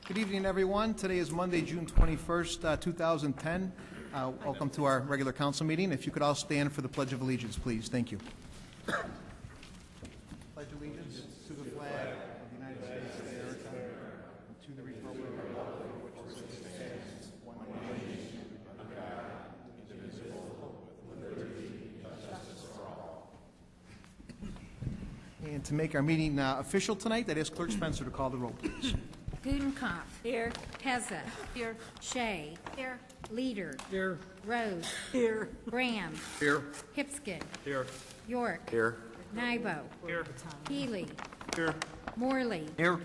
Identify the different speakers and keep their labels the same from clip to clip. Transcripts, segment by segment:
Speaker 1: Good evening, everyone. Today is Monday, June 21st, 2010. Welcome to our regular council meeting. If you could all stand for the Pledge of Allegiance, please. Thank you. Pledge allegiance to the flag of the United States of America and to the republic for which it stands, one nation, under God, indivisible, with liberty and justice for all. And to make our meeting official tonight, I'd ask Clerk Spencer to call the roll, please.
Speaker 2: Gudenkampf. Here. Pezza. Here. Shea. Here. Leader. Here. Rose. Here. Graham.
Speaker 3: Here.
Speaker 2: Hipskin.
Speaker 3: Here.
Speaker 2: York.
Speaker 3: Here.
Speaker 2: Nybo.
Speaker 3: Here.
Speaker 2: Healy.
Speaker 3: Here.
Speaker 2: Morley.
Speaker 3: Here.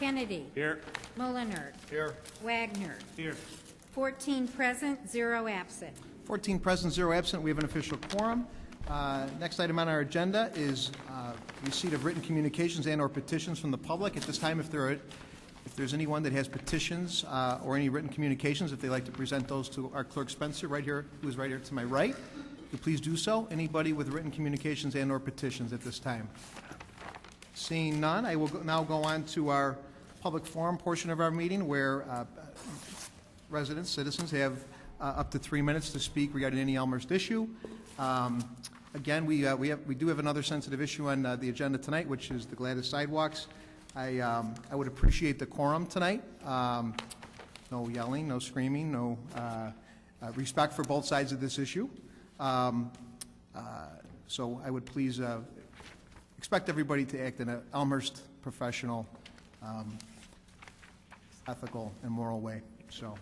Speaker 2: Kennedy.
Speaker 3: Here.
Speaker 2: Mulliner.
Speaker 3: Here.
Speaker 2: Wagner.
Speaker 3: Here.
Speaker 2: 14 present, 0 absent.
Speaker 1: 14 present, 0 absent. We have an official quorum. Next item on our agenda is receipt of written communications and/or petitions from the public. At this time, if there's anyone that has petitions or any written communications, if they'd like to present those to our Clerk Spencer, right here, who is right here to my right, please do so. Anybody with written communications and/or petitions at this time? Seeing none, I will now go on to our public forum portion of our meeting, where residents, citizens have up to 3 minutes to speak regarding any Elmhurst issue. Again, we do have another sensitive issue on the agenda tonight, which is the Gladys sidewalks. I would appreciate the quorum tonight. No yelling, no screaming, no respect for both sides of this issue. So I would please expect everybody to act in an Elmhurst professional, ethical, and moral way. So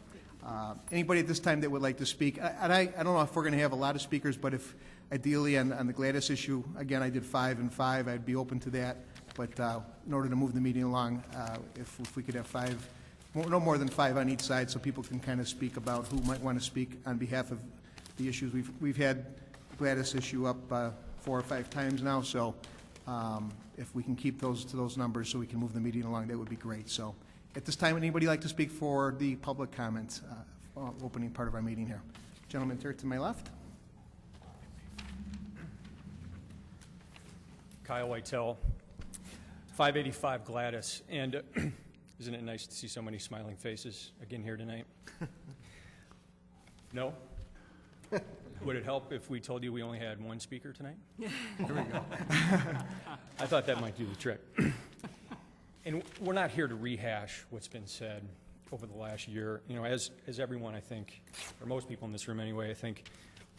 Speaker 1: anybody at this time that would like to speak, and I don't know if we're going to have a lot of speakers, but if ideally on the Gladys issue, again, I did 5 and 5, I'd be open to that. But in order to move the meeting along, if we could have 5, no more than 5 on each side, so people can kind of speak about who might want to speak on behalf of the issues. We've had the Gladys issue up 4 or 5 times now, so if we can keep those to those numbers so we can move the meeting along, that would be great. So at this time, would anybody like to speak for the public comment opening part of our meeting here? Gentleman here to my left.
Speaker 4: Kyle Whitell, 585 Gladys, and isn't it nice to see so many smiling faces again here tonight? No? Would it help if we told you we only had 1 speaker tonight?
Speaker 1: Here we go.
Speaker 4: I thought that might do the trick. And we're not here to rehash what's been said over the last year. You know, as everyone, I think, or most people in this room anyway, I think,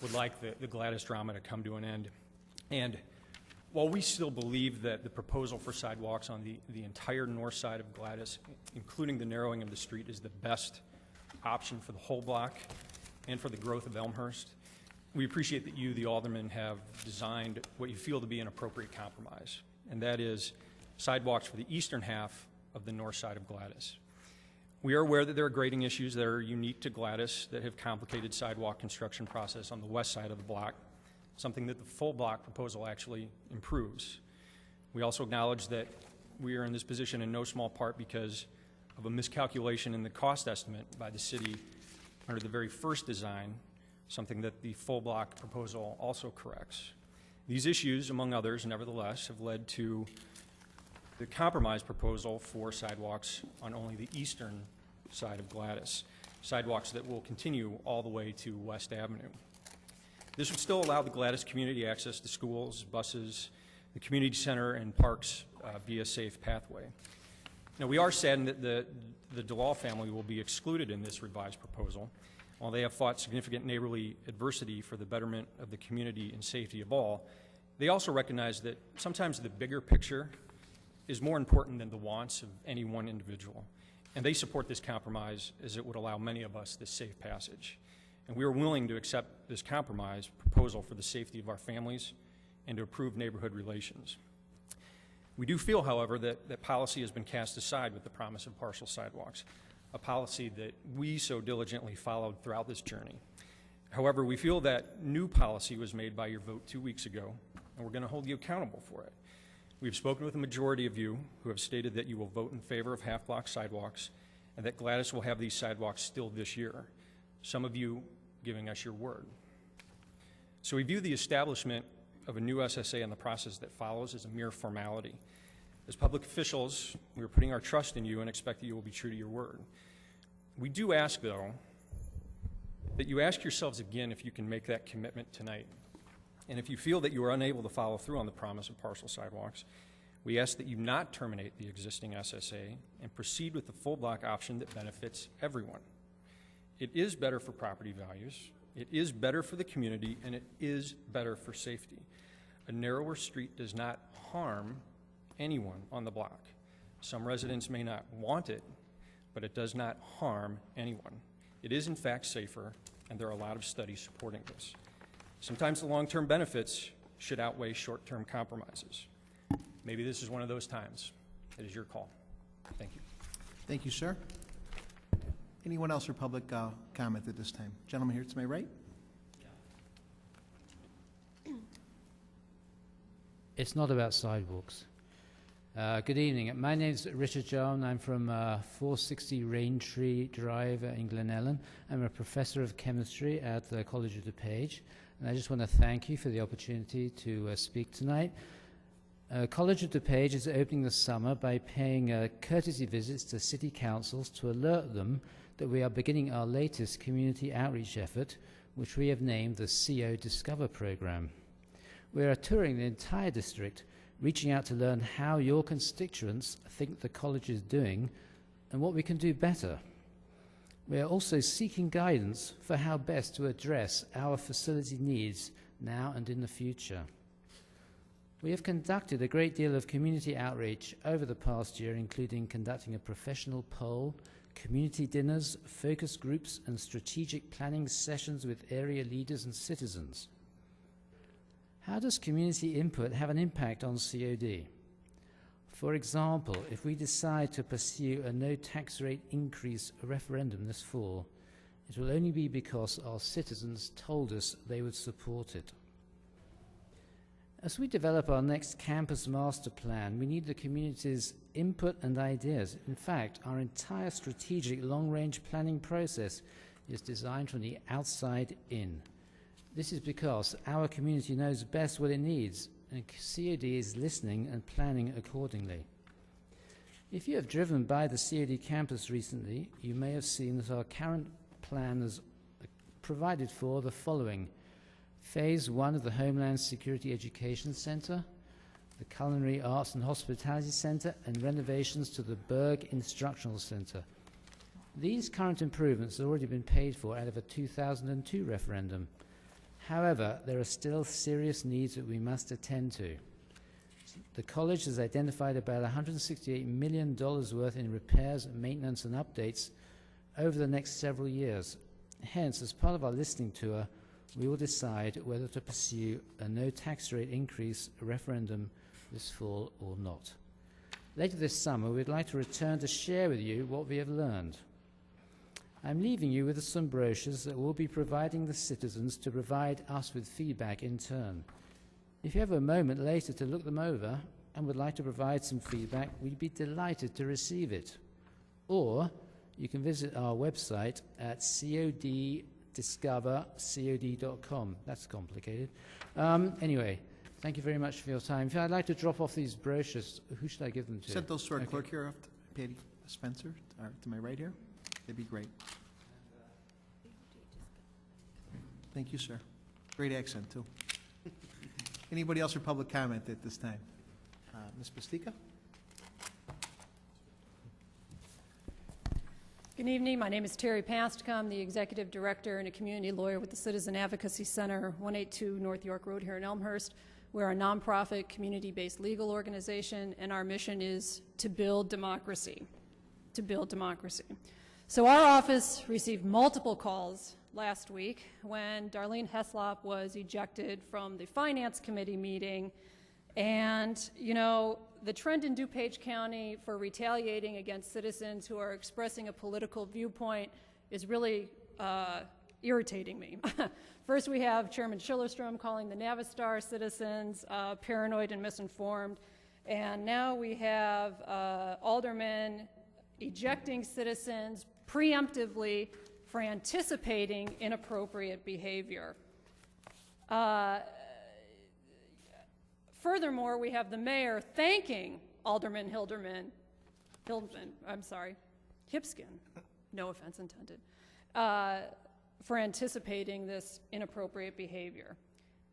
Speaker 4: would like the Gladys drama to come to an end. And while we still believe that the proposal for sidewalks on the entire north side of Gladys, including the narrowing of the street, is the best option for the whole block and for the growth of Elmhurst, we appreciate that you, the aldermen, have designed what you feel to be an appropriate compromise, and that is sidewalks for the eastern half of the north side of Gladys. We are aware that there are grading issues that are unique to Gladys that have complicated sidewalk construction process on the west side of the block, something that the full block proposal actually improves. We also acknowledge that we are in this position in no small part because of a miscalculation in the cost estimate by the city under the very first design, something that the full block proposal also corrects. These issues, among others, nevertheless, have led to the compromise proposal for sidewalks on only the eastern side of Gladys, sidewalks that will continue all the way to West Avenue. This would still allow the Gladys community access to schools, buses, the community center, and parks via a safe pathway. Now, we are saddened that the DeLaw family will be excluded in this revised proposal. While they have fought significant neighborly adversity for the betterment of the community and safety of all, they also recognize that sometimes the bigger picture is more important than the wants of any one individual. And they support this compromise as it would allow many of us this safe passage. And we are willing to accept this compromise proposal for the safety of our families and to improve neighborhood relations. We do feel, however, that policy has been cast aside with the promise of partial sidewalks, a policy that we so diligently followed throughout this journey. However, we feel that new policy was made by your vote 2 weeks ago, and we're going to hold you accountable for it. We've spoken with a majority of you who have stated that you will vote in favor of half-block sidewalks and that Gladys will have these sidewalks still this year, some of you giving us your word. So we view the establishment of a new SSA and the process that follows as a mere formality. As public officials, we are putting our trust in you and expect that you will be true to your word. We do ask, though, that you ask yourselves again if you can make that commitment tonight. And if you feel that you are unable to follow through on the promise of partial sidewalks, we ask that you not terminate the existing SSA and proceed with the full block option that benefits everyone. It is better for property values, it is better for the community, and it is better for safety. A narrower street does not harm anyone on the block. Some residents may not want it, but it does not harm anyone. It is, in fact, safer, and there are a lot of studies supporting this. Sometimes the long-term benefits should outweigh short-term compromises. Maybe this is one of those times. It is your call. Thank you.
Speaker 1: Thank you, sir. Anyone else for public comment at this time? Gentleman here to my right.
Speaker 3: It's not about sidewalks. Good evening. My name is Richard John. I'm from 460 Raintree Drive in Glen Ellen. I'm a professor of chemistry at the College of DuPage, and I just want to thank you for the opportunity to speak tonight. College of DuPage is opening this summer by paying courtesy visits to city councils to alert them that we are beginning our latest community outreach effort, which we have named the CO Discover program. We are touring the entire district, reaching out to learn how your constituents think the college is doing and what we can do better. We are also seeking guidance for how best to address our facility needs now and in the future. We have conducted a great deal of community outreach over the past year, including conducting a professional poll, community dinners, focus groups, and strategic planning sessions with area leaders and citizens. How does community input have an impact on COD? For example, if we decide to pursue a no tax rate increase referendum this fall, it will only be because our citizens told us they would support it. As we develop our next campus master plan, we need the community's input and ideas. In fact, our entire strategic long-range planning process is designed from the outside in. This is because our community knows best what it needs, and COD is listening and planning accordingly. If you have driven by the COD campus recently, you may have seen that our current plan has provided for the following: Phase 1 of the Homeland Security Education Center, the Culinary Arts and Hospitality Center, and renovations to the Berg Instructional Center. These current improvements have already been paid for out of a 2002 referendum. However, there are still serious needs that we must attend to. The college has identified about $168 million worth in repairs, maintenance, and updates over the next several years. Hence, as part of our listening tour, we will decide whether to pursue a no tax rate increase referendum this fall or not. Later this summer, we'd like to return to share with you what we have learned. I'm leaving you with some brochures that we'll be providing the citizens to provide us with feedback in turn. If you have a moment later to look them over and would like to provide some feedback, we'd be delighted to receive it. Or you can visit our website at codiscovercod.com. That's complicated. Anyway, thank you very much for your time. If I'd like to drop off these brochures, who should I give them to?
Speaker 1: Send those to our clerk here, Patty Spencer, to my right here. That'd be great. Thank you, sir. Great accent, too. Anybody else for public comment at this time? Ms. Bastica?
Speaker 5: Good evening. My name is Terry Pastica. I'm the Executive Director and a Community Lawyer with the Citizen Advocacy Center, 182 North York Road here in Elmhurst. We're a nonprofit, community-based legal organization, and our mission is to build democracy. To build democracy. So our office received multiple calls last week when Darlene Heslop was ejected from the Finance Committee meeting. And, you know, the trend in DuPage County for retaliating against citizens who are expressing a political viewpoint is really irritating me. First, we have Chairman Schillerstrom calling the Navistar citizens paranoid and misinformed. And now we have aldermen ejecting citizens preemptively for anticipating inappropriate behavior. Furthermore, we have the mayor thanking Alderman Hildman, Hipskin, no offense intended, for anticipating this inappropriate behavior.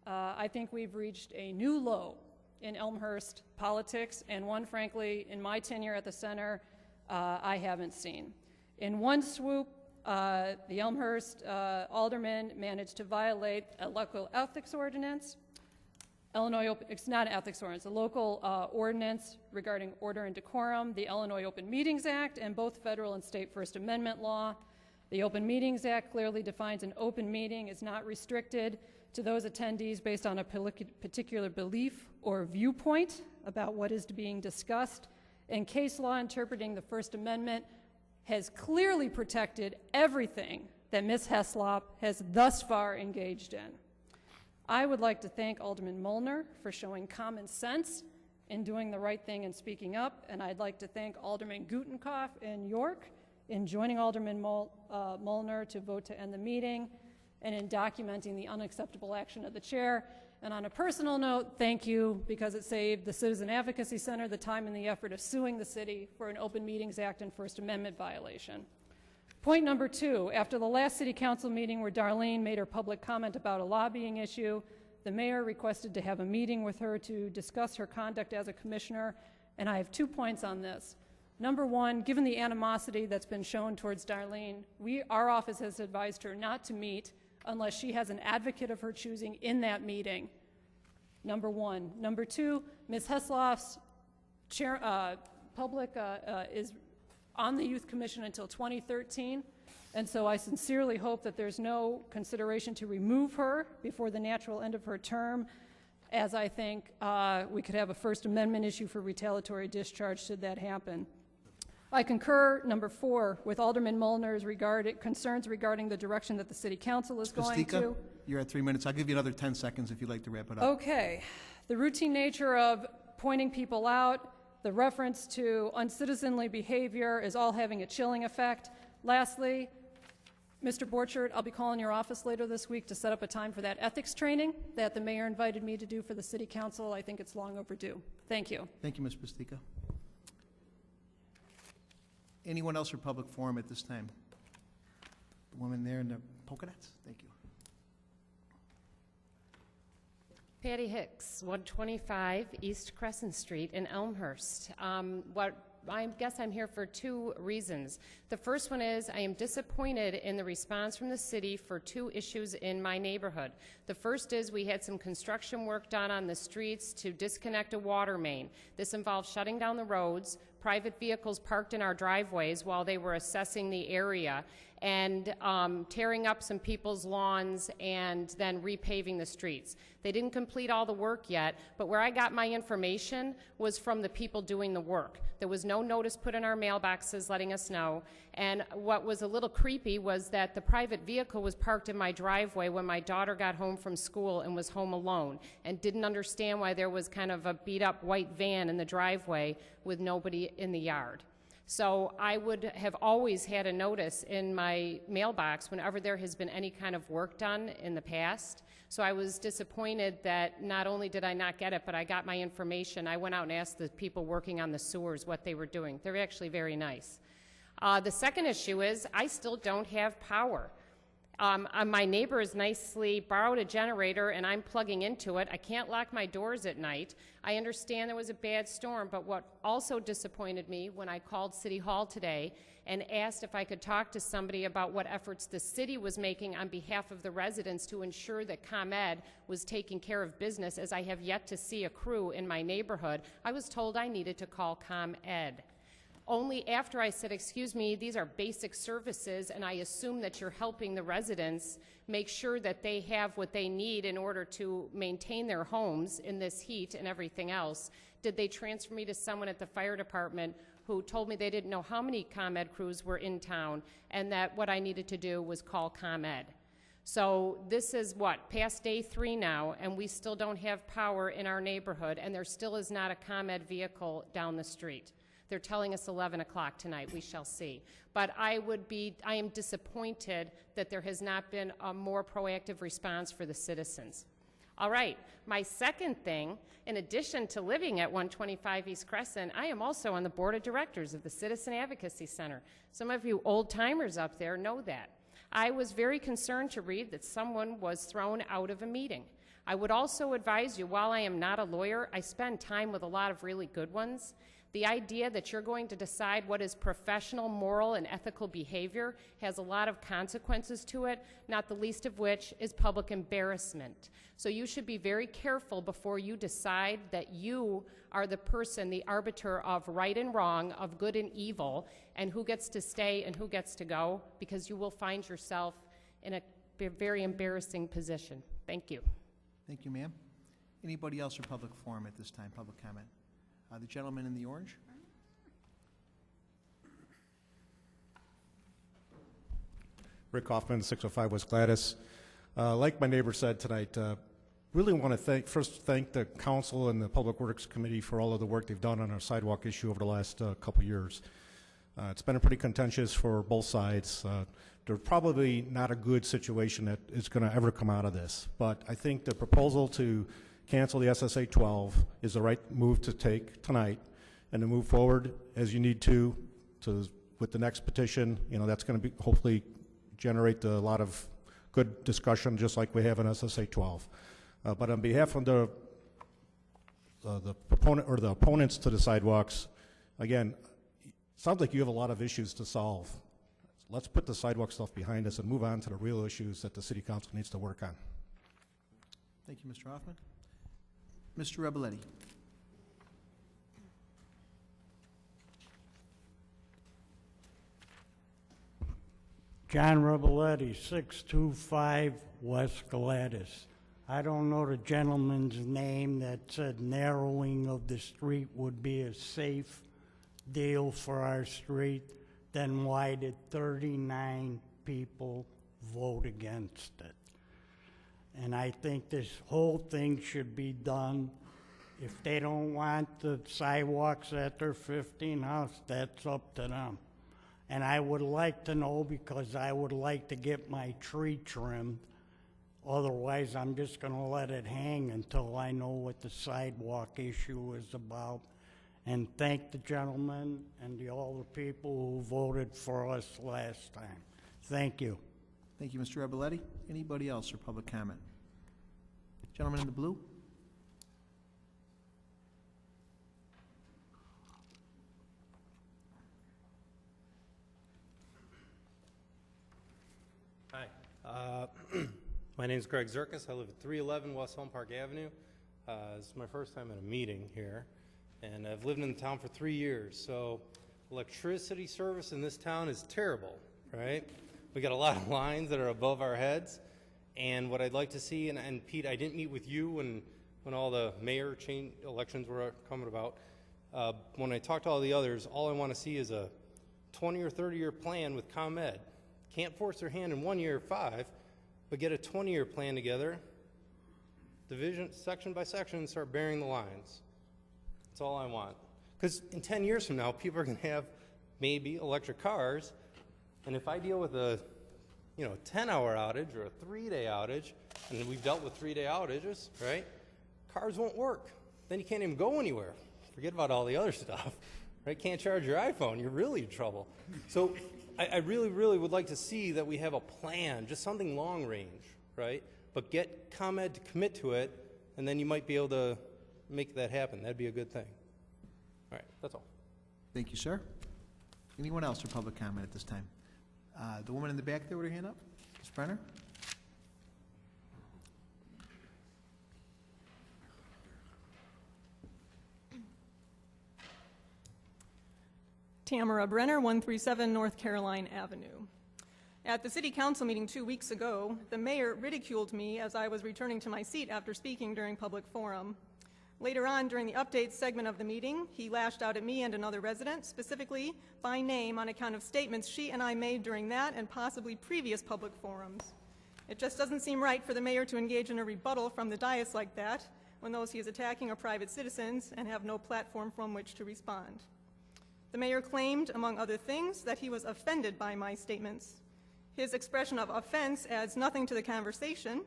Speaker 5: I think we've reached a new low in Elmhurst politics, and one, frankly, in my tenure at the center, I haven't seen. In one swoop, the Elmhurst alderman managed to violate a local ethics ordinance. It's not an ethics ordinance, a local ordinance regarding order and decorum, the Illinois Open Meetings Act, and both federal and state First Amendment law. The Open Meetings Act clearly defines an open meeting is not restricted to those attendees based on a particular belief or viewpoint about what is being discussed. And case law interpreting the First Amendment has clearly protected everything that Ms. Heslop has thus far engaged in. I would like to thank Alderman Molnar for showing common sense in doing the right thing and speaking up, and I'd like to thank Alderman Gutenkopf in York in joining Alderman Molnar to vote to end the meeting and in documenting the unacceptable action of the chair. And on a personal note, thank you, because it saved the Citizen Advocacy Center the time and the effort of suing the city for an Open Meetings Act and First Amendment violation. Point number 2, after the last city council meeting where Darlene made her public comment about a lobbying issue, the mayor requested to have a meeting with her to discuss her conduct as a commissioner, and I have 2 points on this. Number 1, given the animosity that's been shown towards Darlene, our office has advised her not to meet unless she has an advocate of her choosing in that meeting. Number 1. Number 2, Ms. Heslop's public is on the Youth Commission until 2013, and so I sincerely hope that there's no consideration to remove her before the natural end of her term, as I think we could have a First Amendment issue for retaliatory discharge should that happen. I concur, number 4, with Alderman Molnar's concerns regarding the direction that the City Council is going to.
Speaker 1: You're at 3 minutes. I'll give you another 10 seconds if you'd like to wrap it up.
Speaker 5: Okay. The routine nature of pointing people out, the reference to uncitizenly behavior is all having a chilling effect. Lastly, Mr. Borchert, I'll be calling your office later this week to set up a time for that ethics training that the mayor invited me to do for the City Council. I think it's long overdue. Thank you.
Speaker 1: Thank you, Ms. Pastica. Anyone else for public forum at this time? The woman there in the polka dots? Thank you.
Speaker 6: Patty Hicks, 125 East Crescent Street in Elmhurst. I guess I'm here for 2 reasons. The first one is I am disappointed in the response from the city for 2 issues in my neighborhood. The first is we had some construction work done on the streets to disconnect a water main. This involved shutting down the roads, private vehicles parked in our driveways while they were assessing the area, and tearing up some people's lawns and then repaving the streets. They didn't complete all the work yet, but where I got my information was from the people doing the work. There was no notice put in our mailboxes letting us know, and what was a little creepy was that the private vehicle was parked in my driveway when my daughter got home from school and was home alone, and didn't understand why there was kind of a beat-up white van in the driveway with nobody in the yard. So I would have always had a notice in my mailbox whenever there has been any kind of work done in the past. So I was disappointed that not only did I not get it, but I got my information. I went out and asked the people working on the sewers what they were doing. They're actually very nice. The second issue is I still don't have power. My neighbor has nicely borrowed a generator and I'm plugging into it. I can't lock my doors at night. I understand there was a bad storm, but what also disappointed me when I called City Hall today and asked if I could talk to somebody about what efforts the city was making on behalf of the residents to ensure that ComEd was taking care of business, as I have yet to see a crew in my neighborhood, I was told I needed to call ComEd. Only after I said, excuse me, these are basic services, and I assume that you're helping the residents make sure that they have what they need in order to maintain their homes in this heat and everything else, did they transfer me to someone at the fire department who told me they didn't know how many ComEd crews were in town, and that what I needed to do was call ComEd. So this is past day 3 now, and we still don't have power in our neighborhood, and there still is not a ComEd vehicle down the street. They're telling us 11 o'clock tonight. We shall see. But I am disappointed that there has not been a more proactive response for the citizens. All right, my second thing, in addition to living at 125 East Crescent, I am also on the board of directors of the Citizen Advocacy Center. Some of you old-timers up there know that. I was very concerned to read that someone was thrown out of a meeting. I would also advise you, while I am not a lawyer, I spend time with a lot of really good ones. The idea that you're going to decide what is professional, moral, and ethical behavior has a lot of consequences to it, not the least of which is public embarrassment. So you should be very careful before you decide that you are the person, the arbiter of right and wrong, of good and evil, and who gets to stay and who gets to go, because you will find yourself in a very embarrassing position. Thank you.
Speaker 1: Thank you, ma'am. Anybody else for public forum at this time, public comment? The gentleman in the orange.
Speaker 7: Rick Hoffman, 605 West Gladys. Like my neighbor said tonight, really want to first thank the council and the Public Works Committee for all of the work they've done on our sidewalk issue over the last couple years. It's been pretty contentious for both sides. There's probably not a good situation that is going to ever come out of this, but I think the proposal to cancel the SSA 12 is the right move to take tonight, and to move forward as you need to with the next petition. You know, that's going to be hopefully generate a lot of good discussion, just like we have in SSA 12. But on behalf of the proponent or the opponents to the sidewalks, again, it sounds like you have a lot of issues to solve. Let's put the sidewalk stuff behind us and move on to the real issues that the City Council needs to work on.
Speaker 1: Thank you, Mr. Hoffman. Mr. Rebeletti.
Speaker 8: John Rebeletti, 625 West Gladys. I don't know the gentleman's name that said narrowing of the street would be a safe deal for our street. Then why did 39 people vote against it? And I think this whole thing should be done. If they don't want the sidewalks at their 15 house, that's up to them. And I would like to know, because I would like to get my tree trimmed. Otherwise, I'm just going to let it hang until I know what the sidewalk issue is about. And thank the gentleman and all the people who voted for us last time. Thank you.
Speaker 1: Thank you, Mr. Rebeletti. Anybody else for public comment? Gentleman in the blue.
Speaker 9: Hi. My name is Greg Zirkus. I live at 311 West Home Park Avenue. This is my first time at a meeting here, and I've lived in the town for 3 years. So electricity service in this town is terrible, right? We got a lot of lines that are above our heads, and what I'd like to see, and Pete, I didn't meet with you when all the mayor change elections were coming about. When I talked to all the others, all I want to see is a 20 or 30-year plan with ComEd. Can't force their hand in 1 year or 5, but get a 20-year plan together, division, section by section, and start burying the lines. That's all I want. Because in 10 years from now, people are going to have maybe electric cars, and if I deal with a 10-hour outage or a 3-day outage, and we've dealt with 3-day outages, right? Cars won't work. Then you can't even go anywhere. Forget about all the other stuff, right? Can't charge your iPhone. You're really in trouble. So I really, really would like to see that we have a plan, just something long range, right? But get ComEd to commit to it, and then you might be able to make that happen. That'd be a good thing. All right, that's all.
Speaker 1: Thank you, sir. Anyone else for public comment at this time? The woman in the back there with her hand up, Ms. Brenner.
Speaker 10: Tamara Brenner, 137 North Caroline Avenue. At the City Council meeting 2 weeks ago, the mayor ridiculed me as I was returning to my seat after speaking during public forum. Later on, during the update segment of the meeting, he lashed out at me and another resident, specifically by name, on account of statements she and I made during that and possibly previous public forums. It just doesn't seem right for the mayor to engage in a rebuttal from the dais like that when those he is attacking are private citizens and have no platform from which to respond. The mayor claimed, among other things, that he was offended by my statements. His expression of offense adds nothing to the conversation.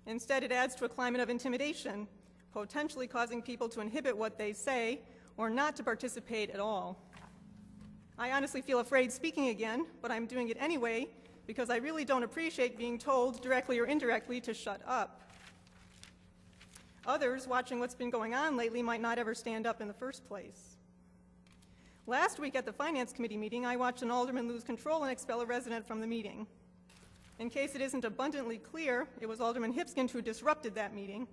Speaker 10: Instead, it adds to a climate of intimidation, potentially causing people to inhibit what they say or not to participate at all. I honestly feel afraid speaking again, but I'm doing it anyway because I really don't appreciate being told, directly or indirectly, to shut up. Others, watching what's been going on lately, might not ever stand up in the first place. Last week at the Finance Committee meeting, I watched an alderman lose control and expel a resident from the meeting. In case it isn't abundantly clear, it was Alderman Hipskind who disrupted that meeting.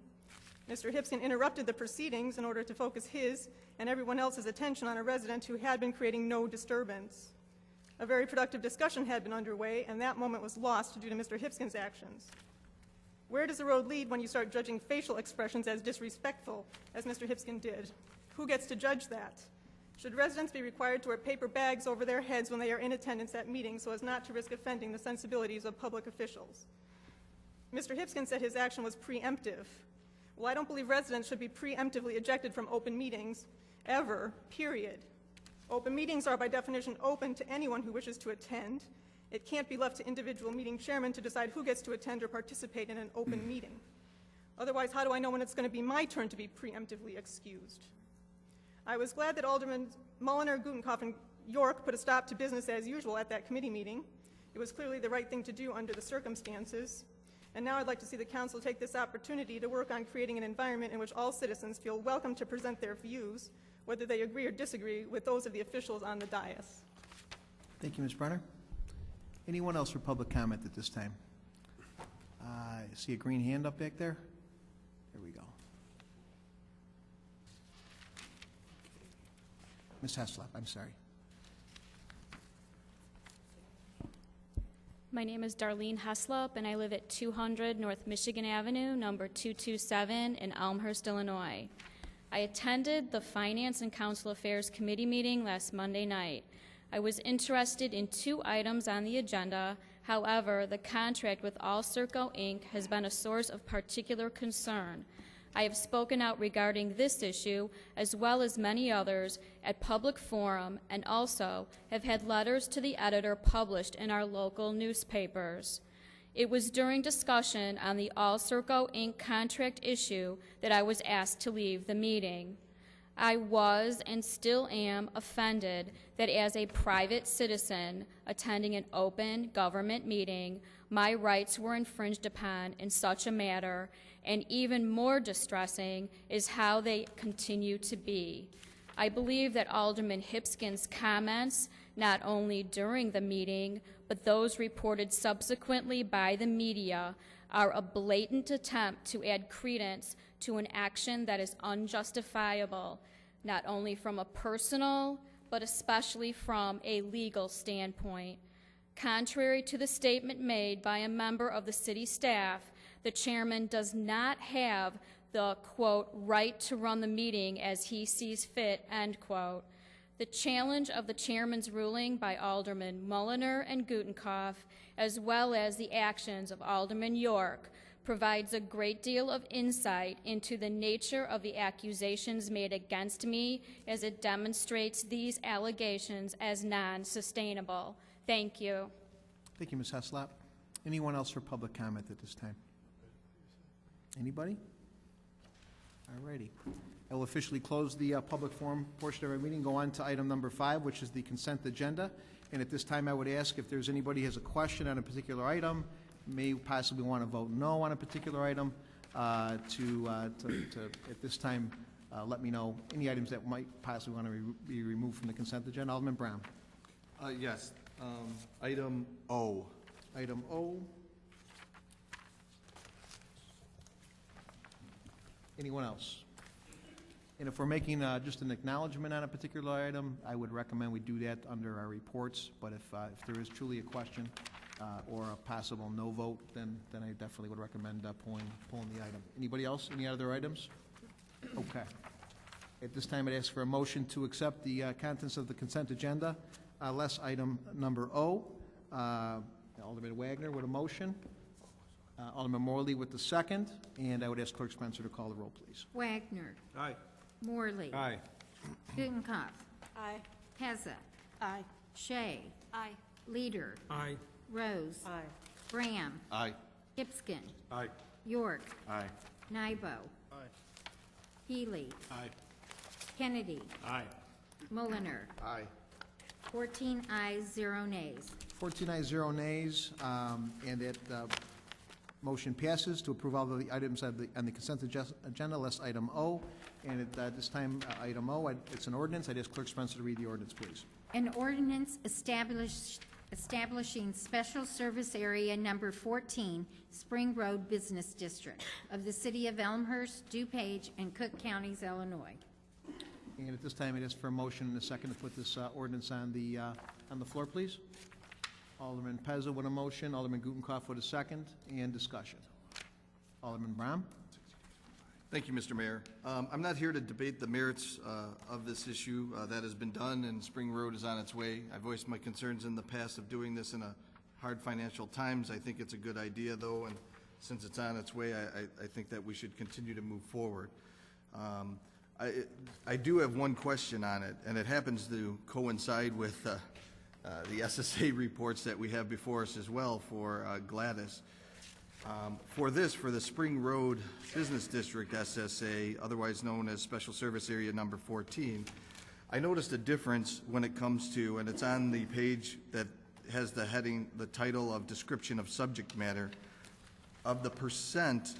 Speaker 10: Mr. Hipskind interrupted the proceedings in order to focus his and everyone else's attention on a resident who had been creating no disturbance. A very productive discussion had been underway, and that moment was lost due to Mr. Hipskind's actions. Where does the road lead when you start judging facial expressions as disrespectful, as Mr. Hipskind did? Who gets to judge that? Should residents be required to wear paper bags over their heads when they are in attendance at meetings so as not to risk offending the sensibilities of public officials? Mr. Hipskind said his action was preemptive. Well, I don't believe residents should be preemptively ejected from open meetings, ever, period. Open meetings are by definition open to anyone who wishes to attend. It can't be left to individual meeting chairmen to decide who gets to attend or participate in an open meeting. Otherwise, how do I know when it's going to be my turn to be preemptively excused? I was glad that Alderman Mulliner, Gutenkopf, and York put a stop to business as usual at that committee meeting. It was clearly the right thing to do under the circumstances. And now I'd like to see the council take this opportunity to work on creating an environment in which all citizens feel welcome to present their views, whether they agree or disagree with those of the officials on the dais.
Speaker 1: Thank you, Ms. Brenner. Anyone else for public comment at this time? I see a green hand up back there. There we go. Ms. Heslop, I'm sorry.
Speaker 11: My name is Darlene Heslop, and I live at 200 North Michigan Avenue, number 227 in Elmhurst, Illinois. I attended the Finance and Council Affairs Committee meeting last Monday night. I was interested in 2 items on the agenda. However, the contract with All Circo Inc. has been a source of particular concern. I have spoken out regarding this issue, as well as many others, at public forum, and also have had letters to the editor published in our local newspapers. It was during discussion on the All Circo Inc. contract issue that I was asked to leave the meeting. I was and still am offended that as a private citizen attending an open government meeting, my rights were infringed upon in such a manner, and even more distressing is how they continue to be. I believe that Alderman Hipskind's comments, not only during the meeting, but those reported subsequently by the media, are a blatant attempt to add credence to an action that is unjustifiable, not only from a personal, but especially from a legal standpoint. Contrary to the statement made by a member of the city staff, the chairman does not have the, quote, right to run the meeting as he sees fit, end quote. The challenge of the chairman's ruling by Alderman Mulliner and Gutenkopf, as well as the actions of Alderman York, provides a great deal of insight into the nature of the accusations made against me, as it demonstrates these allegations as non-sustainable. Thank you.
Speaker 1: Thank you, Ms. Heslop. Anyone else for public comment at this time? Anybody? All righty. I will officially close the public forum portion of our meeting, go on to item number 5, which is the consent agenda. And at this time, I would ask if there's anybody who has a question on a particular item, may possibly want to vote no on a particular item, to at this time let me know any items that might possibly want to be removed from the consent agenda. Alderman Brown.
Speaker 12: Yes. Item O.
Speaker 1: Item O. Anyone else? And if we're making just an acknowledgement on a particular item, I would recommend we do that under our reports. But if there is truly a question or a possible no vote, then I definitely would recommend pulling the item. Anybody else? Any other items? Okay. At this time, I'd ask for a motion to accept the contents of the consent agenda, less item number O. Alderman Wagner with a motion. Alderman Morley with the second. And I would ask Clerk Spencer to call the roll, please.
Speaker 2: Wagner.
Speaker 12: Aye.
Speaker 2: Morley.
Speaker 12: Aye.
Speaker 2: Gutenkopf.
Speaker 5: Aye.
Speaker 2: Heza.
Speaker 5: Aye.
Speaker 2: Shea.
Speaker 5: Aye.
Speaker 2: Leader.
Speaker 12: Aye.
Speaker 2: Rose.
Speaker 5: Aye.
Speaker 2: Graham.
Speaker 12: Aye.
Speaker 2: Hipskind.
Speaker 12: Aye.
Speaker 2: York.
Speaker 12: Aye.
Speaker 2: Nybo. Healy.
Speaker 12: Aye.
Speaker 2: Kennedy.
Speaker 12: Aye.
Speaker 2: Mulliner.
Speaker 12: Aye.
Speaker 2: 14 ayes, 0 nays.
Speaker 1: 14 ayes, 0 nays, and that motion passes to approve all of the items on the consent agenda, less item O. And at this time, item O, it's an ordinance. I'd ask Clerk Spencer to read the ordinance, please.
Speaker 2: An ordinance establishing special service area number 14, Spring Road Business District of the City of Elmhurst, DuPage, and Cook Counties, Illinois.
Speaker 1: And at this time, I'd ask for a motion and a second to put this ordinance on the floor, please. Alderman Pezza with a motion, Alderman Gutenkopf with a second, and discussion. Alderman Brown.
Speaker 12: Thank you, Mr. Mayor. I'm not here to debate the merits of this issue. That has been done, and Spring Road is on its way. I voiced my concerns in the past of doing this in a hard financial times. I think it's a good idea, though, and since it's on its way, I think that we should continue to move forward. I do have one question on it, and it happens to coincide with the SSA reports that we have before us as well for Gladys. For the Spring Road Business District SSA, otherwise known as Special Service Area Number 14, I noticed a difference when it comes to, and it's on the page that has the heading, the title of Description of Subject Matter, of the percent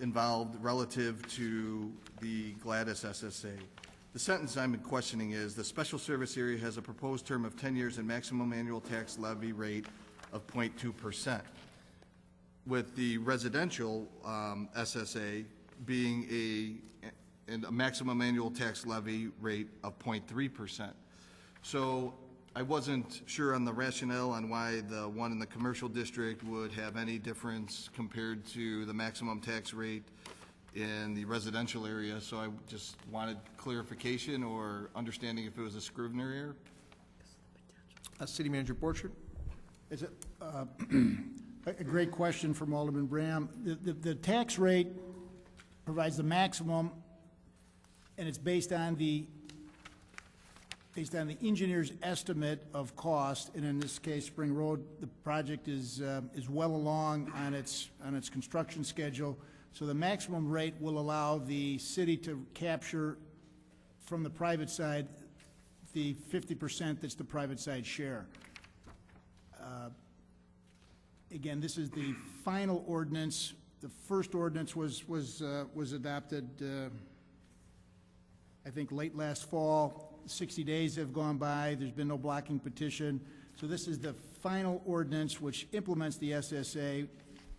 Speaker 12: involved relative to the Gladys SSA. The sentence I'm questioning is, the Special Service Area has a proposed term of 10 years and maximum annual tax levy rate of 0.2%. With the residential SSA being a maximum annual tax levy rate of 0.3%. So I wasn't sure on the rationale on why the one in the commercial district would have any difference compared to the maximum tax rate in the residential area, so I just wanted clarification or understanding if it was a Scrivener error.
Speaker 1: City Manager Borchert.
Speaker 13: Is it, a great question from Alderman Bram. The tax rate provides the maximum, and it's based on the engineer's estimate of cost. And in this case, Spring Road, the project is well along on its construction schedule. So the maximum rate will allow the city to capture from the private side the 50% that's the private side share. Again, this is the final ordinance. The first ordinance was adopted, I think, late last fall. 60 days have gone by. There's been no blocking petition. So this is the final ordinance which implements the SSA,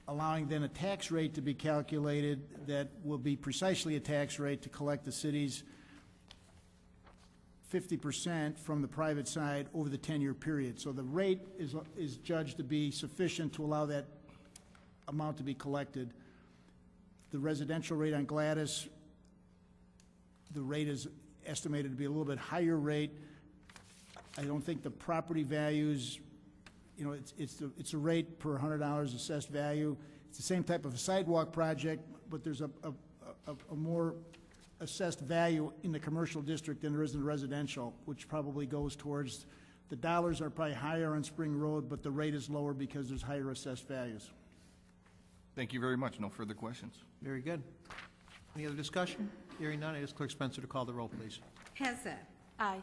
Speaker 13: allowing then a tax rate to be calculated that will be precisely a tax rate to collect the city's 50% from the private side over the 10-year period. So the rate is judged to be sufficient to allow that amount to be collected. The residential rate on Gladys, the rate is estimated to be a little bit higher rate. I don't think the property values, you know, it's a rate per $100 assessed value. It's the same type of a sidewalk project, but there's a more assessed value in the commercial district than there is in the residential, which probably goes towards, the dollars are probably higher on Spring Road, but the rate is lower because there's higher assessed values.
Speaker 12: Thank you very much. No further questions.
Speaker 1: Very good. Any other discussion? Hearing none, I ask Clerk Spencer to call the roll, please.
Speaker 2: Pezza.
Speaker 5: Aye.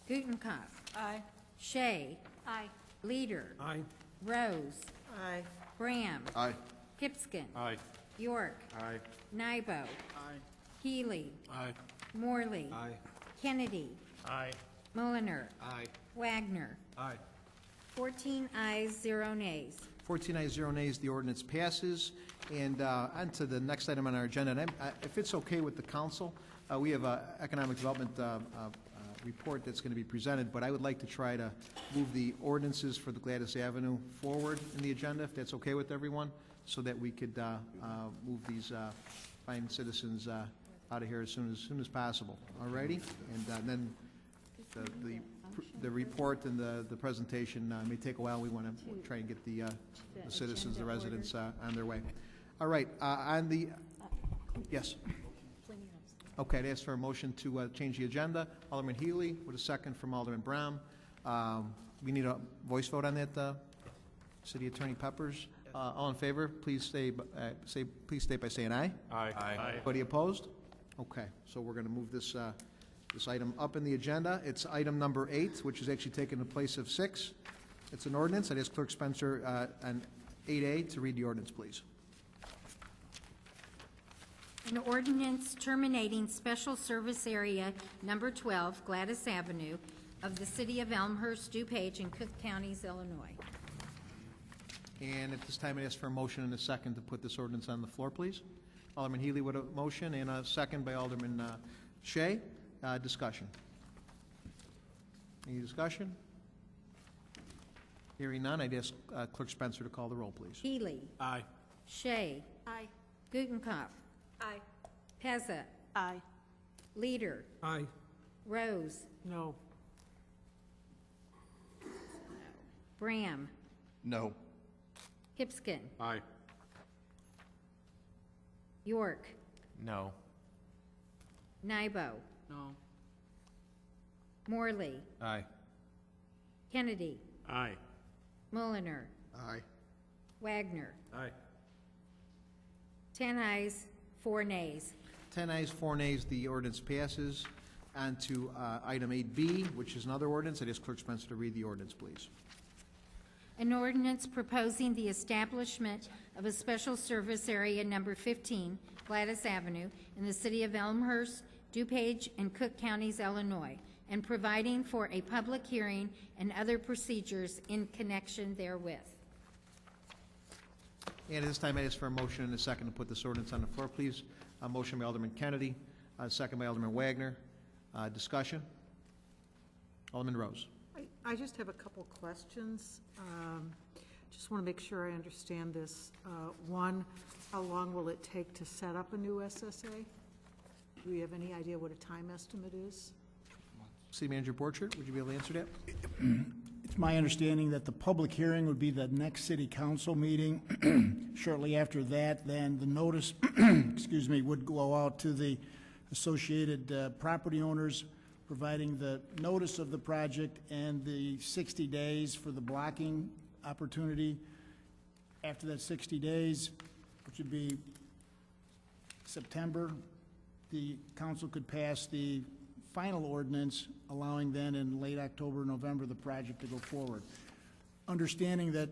Speaker 2: Gutenkopf.
Speaker 5: Aye.
Speaker 2: Shea.
Speaker 5: Aye.
Speaker 2: Leader.
Speaker 4: Aye.
Speaker 2: Rose.
Speaker 5: Aye.
Speaker 2: Graham.
Speaker 12: Aye.
Speaker 2: Pipskin.
Speaker 4: Aye.
Speaker 2: York.
Speaker 12: Aye.
Speaker 2: Nybo.
Speaker 8: Aye.
Speaker 2: Healy.
Speaker 4: Aye.
Speaker 2: Morley.
Speaker 12: Aye.
Speaker 2: Kennedy.
Speaker 4: Aye.
Speaker 2: Mulliner.
Speaker 12: Aye.
Speaker 2: Wagner.
Speaker 4: Aye.
Speaker 2: 14 ayes, 0 nays.
Speaker 1: 14 ayes, 0 nays, the ordinance passes. And on to the next item on our agenda. And if it's okay with the council, we have an economic development report that's going to be presented, but I would like to try to move the ordinances for the Gladys Avenue forward in the agenda, if that's okay with everyone, so that we could move these fine citizens out of here as soon as possible. All righty? And then the report and the presentation may take a while. We want to try and get the citizens, the residents on their way. All right, on the, yes. Okay, I'd ask for a motion to change the agenda. Alderman Healy with a second from Alderman Brown. We need a voice vote on that, City Attorney Peppers? All in favor, please please state by saying aye.
Speaker 9: Aye.
Speaker 1: Anybody opposed? Okay, so we're going to move this, this item up in the agenda. It's item number 8, which is actually taking the place of 6. It's an ordinance. I'd ask Clerk Spencer on 8A to read the ordinance, please.
Speaker 2: An ordinance terminating special service area number 12, Gladys Avenue, of the city of Elmhurst, DuPage, and Cook Counties, Illinois.
Speaker 1: And at this time, I ask for a motion and a second to put this ordinance on the floor, please. Alderman Healy with a motion and a second by Alderman Shea. Discussion. Any discussion? Hearing none, I'd ask Clerk Spencer to call the roll, please.
Speaker 2: Healy.
Speaker 9: Aye.
Speaker 2: Shea.
Speaker 10: Aye.
Speaker 2: Gutenkopf.
Speaker 10: Aye.
Speaker 2: Pezza.
Speaker 10: Aye.
Speaker 2: Leader.
Speaker 9: Aye.
Speaker 2: Rose.
Speaker 10: No.
Speaker 2: Bram.
Speaker 12: No.
Speaker 2: Hipskin.
Speaker 9: Aye.
Speaker 2: York.
Speaker 9: No.
Speaker 2: Nybo.
Speaker 10: No.
Speaker 2: Morley.
Speaker 9: Aye.
Speaker 2: Kennedy.
Speaker 9: Aye.
Speaker 2: Mulliner.
Speaker 12: Aye.
Speaker 2: Wagner.
Speaker 9: Aye.
Speaker 2: 10 ayes, 4 nays.
Speaker 1: 10 ayes, 4 nays, the ordinance passes. On to item 8B, which is another ordinance. I'd ask Clerk Spencer to read the ordinance, please.
Speaker 2: An ordinance proposing the establishment of a special service area number 15, Gladys Avenue, in the city of Elmhurst, DuPage, and Cook Counties, Illinois, and providing for a public hearing and other procedures in connection therewith.
Speaker 1: And at this time, I ask for a motion and a second to put this ordinance on the floor, please. A motion by Alderman Kennedy, second by Alderman Wagner. Discussion? Alderman Rose.
Speaker 14: I just have a couple questions. Just want to make sure I understand this. One, how long will it take to set up a new SSA? Do we have any idea what a time estimate is?
Speaker 1: City Manager Borchert, would you be able to answer that?
Speaker 13: It's my understanding that the public hearing would be the next city council meeting. Shortly after that, then the notice, excuse me, would go out to the associated property owners, providing the notice of the project and the 60 days for the blocking opportunity. After that 60 days, which would be September, the council could pass the final ordinance, allowing then in late October, November, the project to go forward. Understanding that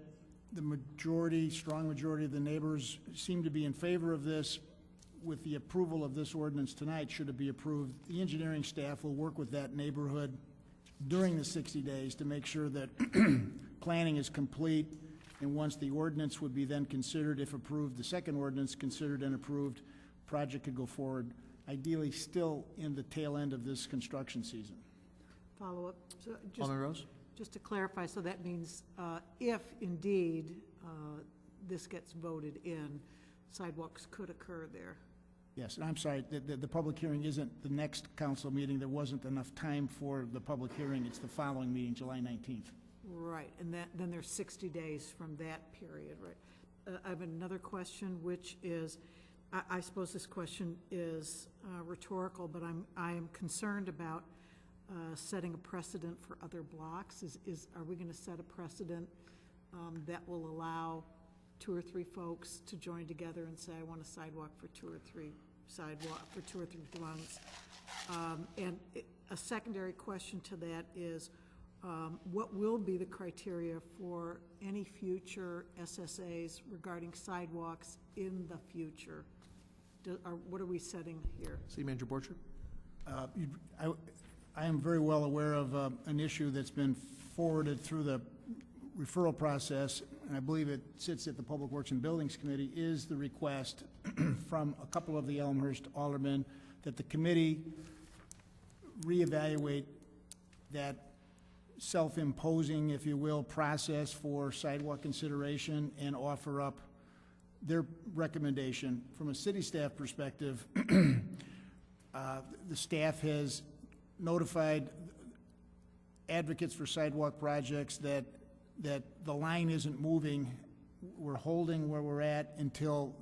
Speaker 13: the majority, strong majority of the neighbors seem to be in favor of this, with the approval of this ordinance tonight, should it be approved, the engineering staff will work with that neighborhood during the 60 days to make sure that planning is complete, and once the ordinance would be then considered, if approved, the second ordinance considered and approved, project could go forward, ideally still in the tail end of this construction season.
Speaker 14: Follow-up. So
Speaker 1: Alderman Rose?
Speaker 14: just to clarify, so that means if indeed this gets voted in, sidewalks could occur there.
Speaker 13: Yes, and I'm sorry, the public hearing isn't the next council meeting. There wasn't enough time for the public hearing. It's the following meeting, July 19th.
Speaker 14: Right, and then there's 60 days from that period, right? I have another question, which is, I suppose this question is rhetorical, but I am concerned about setting a precedent for other blocks. Are we going to set a precedent that will allow 2 or 3 folks to join together and say, I want a sidewalk for 2 or 3 dwellings? And a secondary question to that is, what will be the criteria for any future SSAs regarding sidewalks in the future? What are we setting here?
Speaker 1: City Manager Borchert?
Speaker 13: I am very well aware of an issue that's been forwarded through the referral process, and I believe it sits at the Public Works and Buildings Committee, is the request from a couple of the Elmhurst aldermen that the committee reevaluate that self-imposing, if you will, process for sidewalk consideration and offer up their recommendation. From a city staff perspective, the staff has notified advocates for sidewalk projects that the line isn't moving. We're holding where we're at until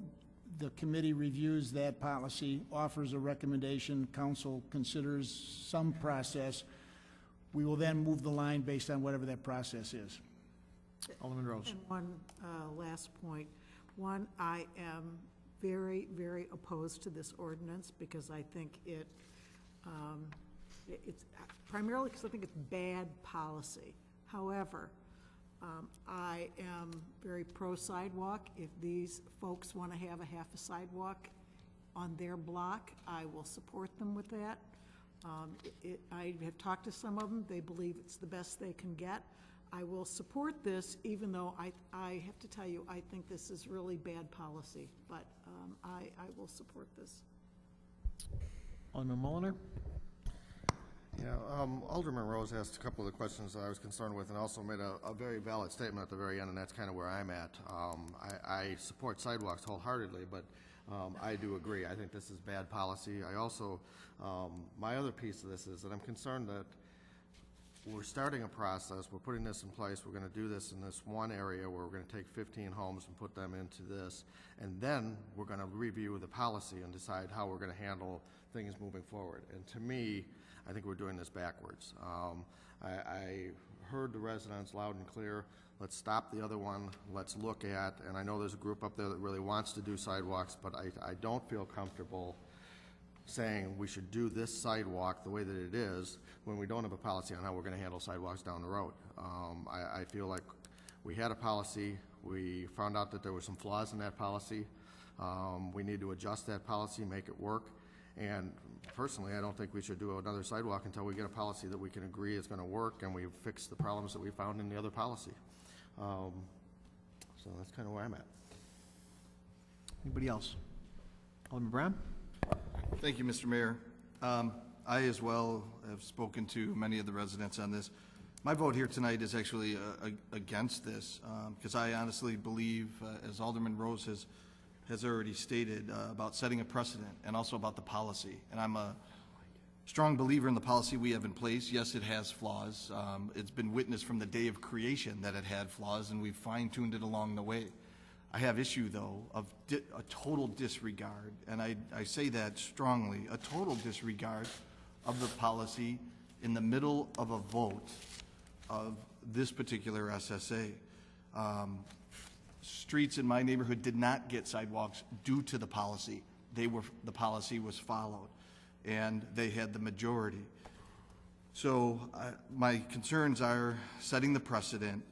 Speaker 13: the committee reviews that policy, offers a recommendation, council considers some process. We will then move the line based on whatever that process is.
Speaker 1: Alderman Rose.
Speaker 14: And one last point. One, I am very, very opposed to this ordinance because I think it's primarily because I think it's bad policy. However, I am very pro-sidewalk. If these folks want to have a half a sidewalk on their block, I will support them with that. I have talked to some of them. They believe it's the best they can get. I will support this, even though I have to tell you, I think this is really bad policy, but I will support this.
Speaker 1: Alderman Mulliner.
Speaker 15: Yeah, Alderman Rose asked a couple of the questions that I was concerned with and also made a very valid statement at the very end, and that's kind of where I'm at. I support sidewalks wholeheartedly, but I do agree. I think this is bad policy. I also, my other piece of this is that I'm concerned that we're starting a process, we're putting this in place, we're going to do this in this one area where we're going to take 15 homes and put them into this, and then we're going to review the policy and decide how we're going to handle things moving forward. And to me, I think we're doing this backwards. I heard the residents loud and clear. Let's stop the other one. Let's look at, and I know there's a group up there that really wants to do sidewalks, but I don't feel comfortable saying we should do this sidewalk the way that it is when we don't have a policy on how we're going to handle sidewalks down the road. I feel like we had a policy. We found out that there were some flaws in that policy. We need to adjust that policy, make it work. And personally, I don't think we should do another sidewalk until we get a policy that we can agree is going to work and we've fixed the problems that we found in the other policy. So that's kind of where I'm at.
Speaker 1: Anybody else? Alderman Brown.
Speaker 12: Thank you, Mr. Mayor. I as well have spoken to many of the residents on this. My vote here tonight is actually against this because I honestly believe, as Alderman Rose has already stated, about setting a precedent and also about the policy. And I'm a strong believer in the policy we have in place. Yes, it has flaws. It's been witnessed from the day of creation that it had flaws, and we've fine-tuned it along the way. I have issue, though, of a total disregard, and I say that strongly, a total disregard of the policy in the middle of a vote of this particular SSA. Streets in my neighborhood did not get sidewalks due to the policy. The policy was followed, and they had the majority. So my concerns are setting the precedent.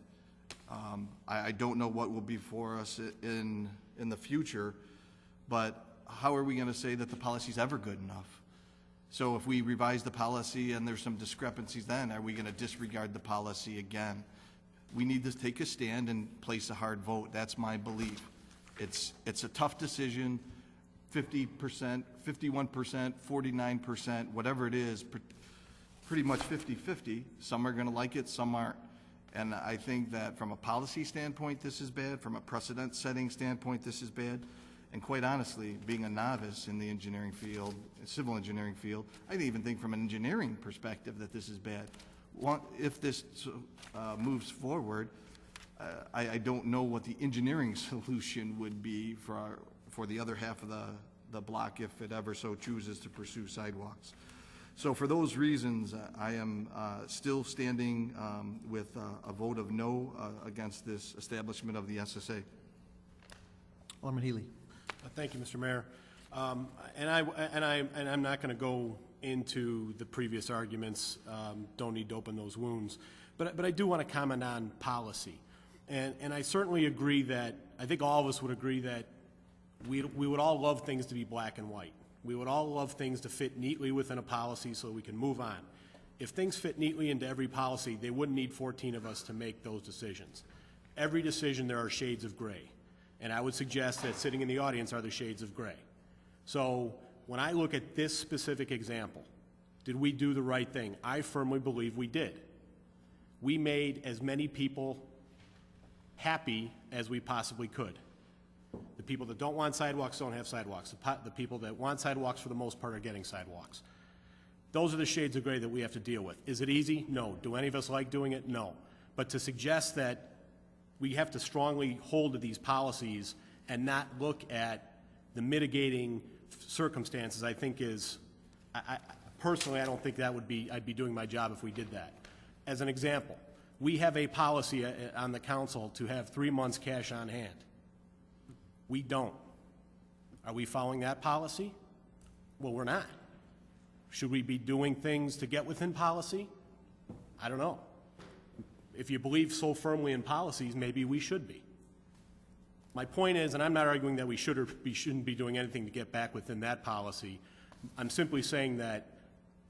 Speaker 12: I don't know what will be for us in the future, but how are we going to say that the policy is ever good enough? So if we revise the policy and there's some discrepancies, then are we going to disregard the policy again? We need to take a stand and place a hard vote. That's my belief. It's a tough decision. 50%, 51%, 49%, whatever it is, pretty much 50-50. Some are going to like it, some aren't. And I think that from a policy standpoint, this is bad. From a precedent-setting standpoint, this is bad. And quite honestly, being a novice in the engineering field, civil engineering field, I even think from an engineering perspective that this is bad. If this moves forward, I don't know what the engineering solution would be for the other half of the block if it ever so chooses to pursue sidewalks. So for those reasons, I am still standing with a vote of no against this establishment of the SSA.
Speaker 1: Alderman Healy.
Speaker 16: Thank you, Mr. Mayor. And I'm not going to go into the previous arguments. Don't need to open those wounds. But I do want to comment on policy. And I certainly agree that, I think all of us would agree that we would all love things to be black and white. We would all love things to fit neatly within a policy so we can move on. If things fit neatly into every policy, they wouldn't need 14 of us to make those decisions. Every decision, there are shades of gray. And I would suggest that sitting in the audience are the shades of gray. So when I look at this specific example, did we do the right thing? I firmly believe we did. We made as many people happy as we possibly could. The people that don't want sidewalks don't have sidewalks. The people that want sidewalks, for the most part, are getting sidewalks. Those are the shades of gray that we have to deal with. Is it easy? No. Do any of us like doing it? No. But to suggest that we have to strongly hold to these policies and not look at the mitigating circumstances, I think is, personally, I don't think that would be, I'd be doing my job if we did that. As an example, We have a policy on the council to have 3 months cash on hand. We don't. Are we following that policy? Well, we're not. Should we be doing things to get within policy? I don't know. If you believe so firmly in policies, maybe we should be. My point is, and I'm not arguing that we should or we shouldn't be doing anything to get back within that policy. I'm simply saying that,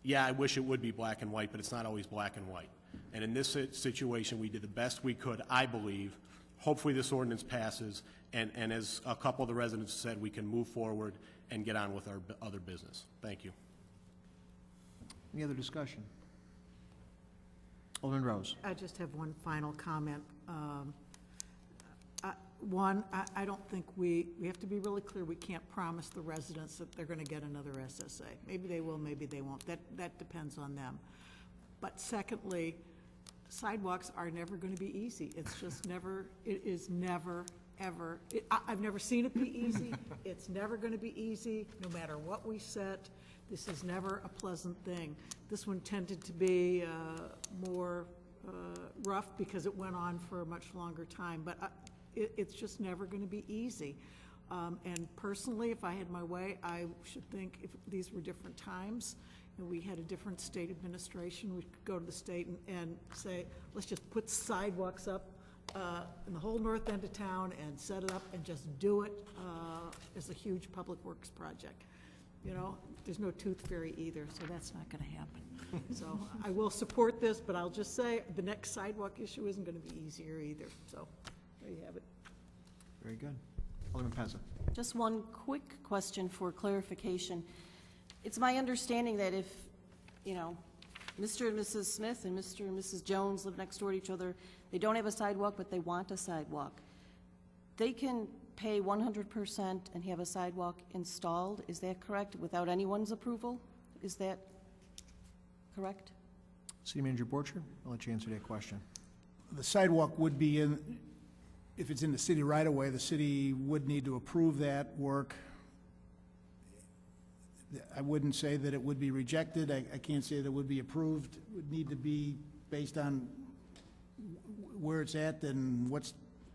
Speaker 16: yeah, I wish it would be black and white, but it's not always black and white. And in this situation, we did the best we could, I believe. Hopefully this ordinance passes, and as a couple of the residents said, we can move forward and get on with our other business. Thank you.
Speaker 1: Any other discussion? Alderman Rose.
Speaker 14: I just have one final comment. I don't think we have to be really clear. We can't promise the residents that they're going to get another SSA. Maybe they will, maybe they won't. That depends on them. But secondly, sidewalks are never going to be easy. It's just never, it is never, ever. I've never seen it be easy. It's never going to be easy, no matter what we set. This is never a pleasant thing. This one tended to be more rough because it went on for a much longer time, but it's just never going to be easy. And personally, if I had my way, I should think if these were different times and we had a different state administration, we could go to the state and say, let's just put sidewalks up in the whole north end of town and set it up and just do it as a huge public works project. You know, there's no tooth fairy either, so that's not going to happen. So I will support this, but I'll just say the next sidewalk issue isn't going to be easier either. So there you have it.
Speaker 1: Very good. Alderman Pezza.
Speaker 17: Just one quick question for clarification. It's my understanding that if, you know, Mr. and Mrs. Smith and Mr. and Mrs. Jones live next door to each other, they don't have a sidewalk, but they want a sidewalk, they can pay 100% and have a sidewalk installed. Is that correct? Without anyone's approval? Is that correct?
Speaker 1: City Manager Borcher, I'll let you answer that question.
Speaker 13: The sidewalk would be in, if it's in the city right away, the city would need to approve that work. I wouldn't say that it would be rejected. I can't say that it would be approved. It would need to be based on where it's at and what's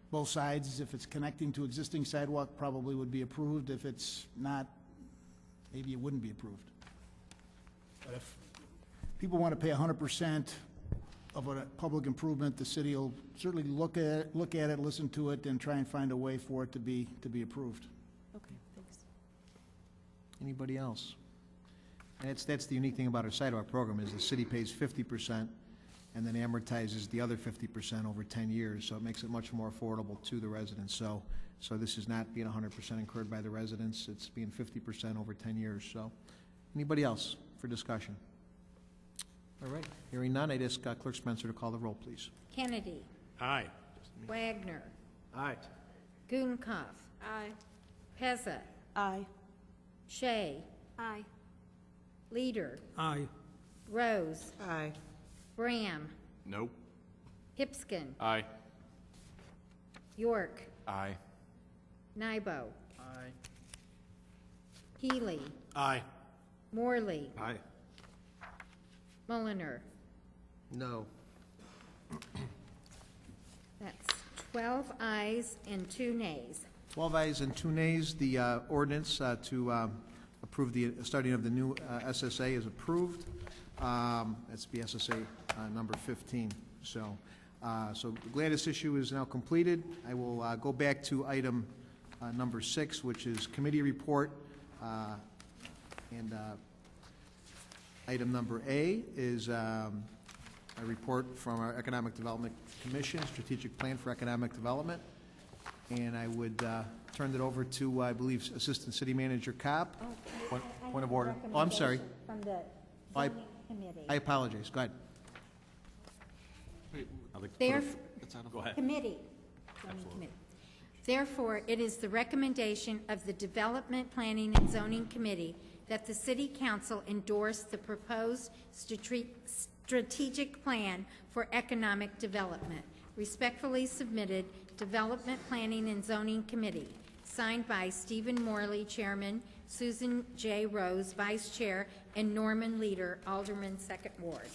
Speaker 13: both sides. If it's connecting to existing sidewalk, probably would be approved. If it's not, maybe it wouldn't be approved. But if people want to pay 100% of a public improvement, the city will certainly look at it, listen to it, and try and find a way for it to be approved.
Speaker 17: Okay, thanks.
Speaker 1: Anybody else? And that's the unique thing about our sidewalk program is the city pays 50% and then amortizes the other 50% over 10 years, so it makes it much more affordable to the residents. So this is not being 100% incurred by the residents, it's being 50% over 10 years. So anybody else for discussion? All right, hearing none, I ask Clerk Spencer to call the roll, please.
Speaker 2: Kennedy.
Speaker 16: Aye.
Speaker 2: Wagner.
Speaker 16: Aye.
Speaker 2: Gudenkauf.
Speaker 11: Aye.
Speaker 2: Pezza.
Speaker 17: Aye.
Speaker 2: Shea.
Speaker 11: Aye.
Speaker 2: Leader.
Speaker 8: Aye.
Speaker 2: Rose.
Speaker 14: Aye.
Speaker 2: Bram.
Speaker 15: Nope.
Speaker 2: Hipskin.
Speaker 15: Aye.
Speaker 2: York.
Speaker 15: Aye.
Speaker 2: Nybo.
Speaker 16: Aye.
Speaker 2: Healy.
Speaker 16: Aye.
Speaker 2: Morley.
Speaker 15: Aye.
Speaker 2: Mulliner.
Speaker 15: No.
Speaker 2: That's 12 ayes and 2 nays.
Speaker 1: 12 ayes and 2 nays. The ordinance to approve the starting of the new SSA is approved. That's the SSA number 15. So the Gladys issue is now completed. I will go back to item number 6, which is committee report. Item number A is a report from our Economic Development Commission, Strategic Plan for Economic Development. And I would turn it over to, I believe, Assistant City Manager Kopp.
Speaker 15: Point of order.
Speaker 1: Oh, I'm sorry.
Speaker 2: From the
Speaker 1: I
Speaker 2: zoning committee.
Speaker 1: apologize. Go ahead.
Speaker 4: Go ahead.
Speaker 2: Committee. Zoning committee. Therefore, it is the recommendation of the Development, Planning, and Zoning Committee that the City Council endorse the proposed strategic plan for economic development. Respectfully submitted, Development, Planning, and Zoning Committee. Signed by Stephen Morley, Chairman, Susan J. Rose, Vice Chair, and Norman Leader, Alderman, 2nd Ward.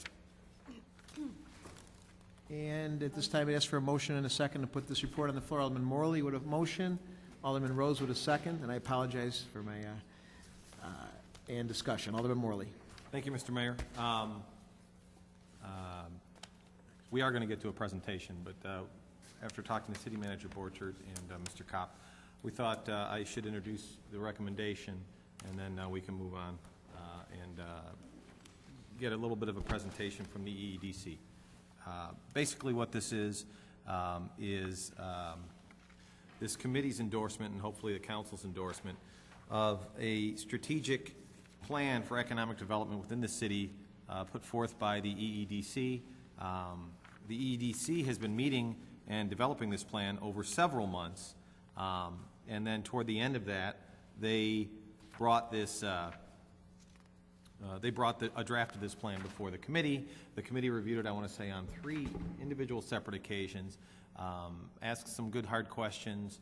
Speaker 1: And at this time, I ask for a motion and a second to put this report on the floor. Alderman Morley with a motion, Alderman Rose with a second, and I apologize for my, and discussion. Alderman Morley.
Speaker 4: Thank you, Mr. Mayor. We are going to get to a presentation, but after talking to City Manager Borchert and Mr. Kopp, we thought I should introduce the recommendation, and then we can move on and get a little bit of a presentation from the EEDC. Basically what this is this committee's endorsement and hopefully the council's endorsement of a strategic plan for economic development within the city put forth by the EEDC. The EEDC has been meeting and developing this plan over several months, and then toward the end of that, they brought this a draft of this plan before the committee. The committee reviewed it, I want to say, on 3 individual separate occasions, asked some good hard questions,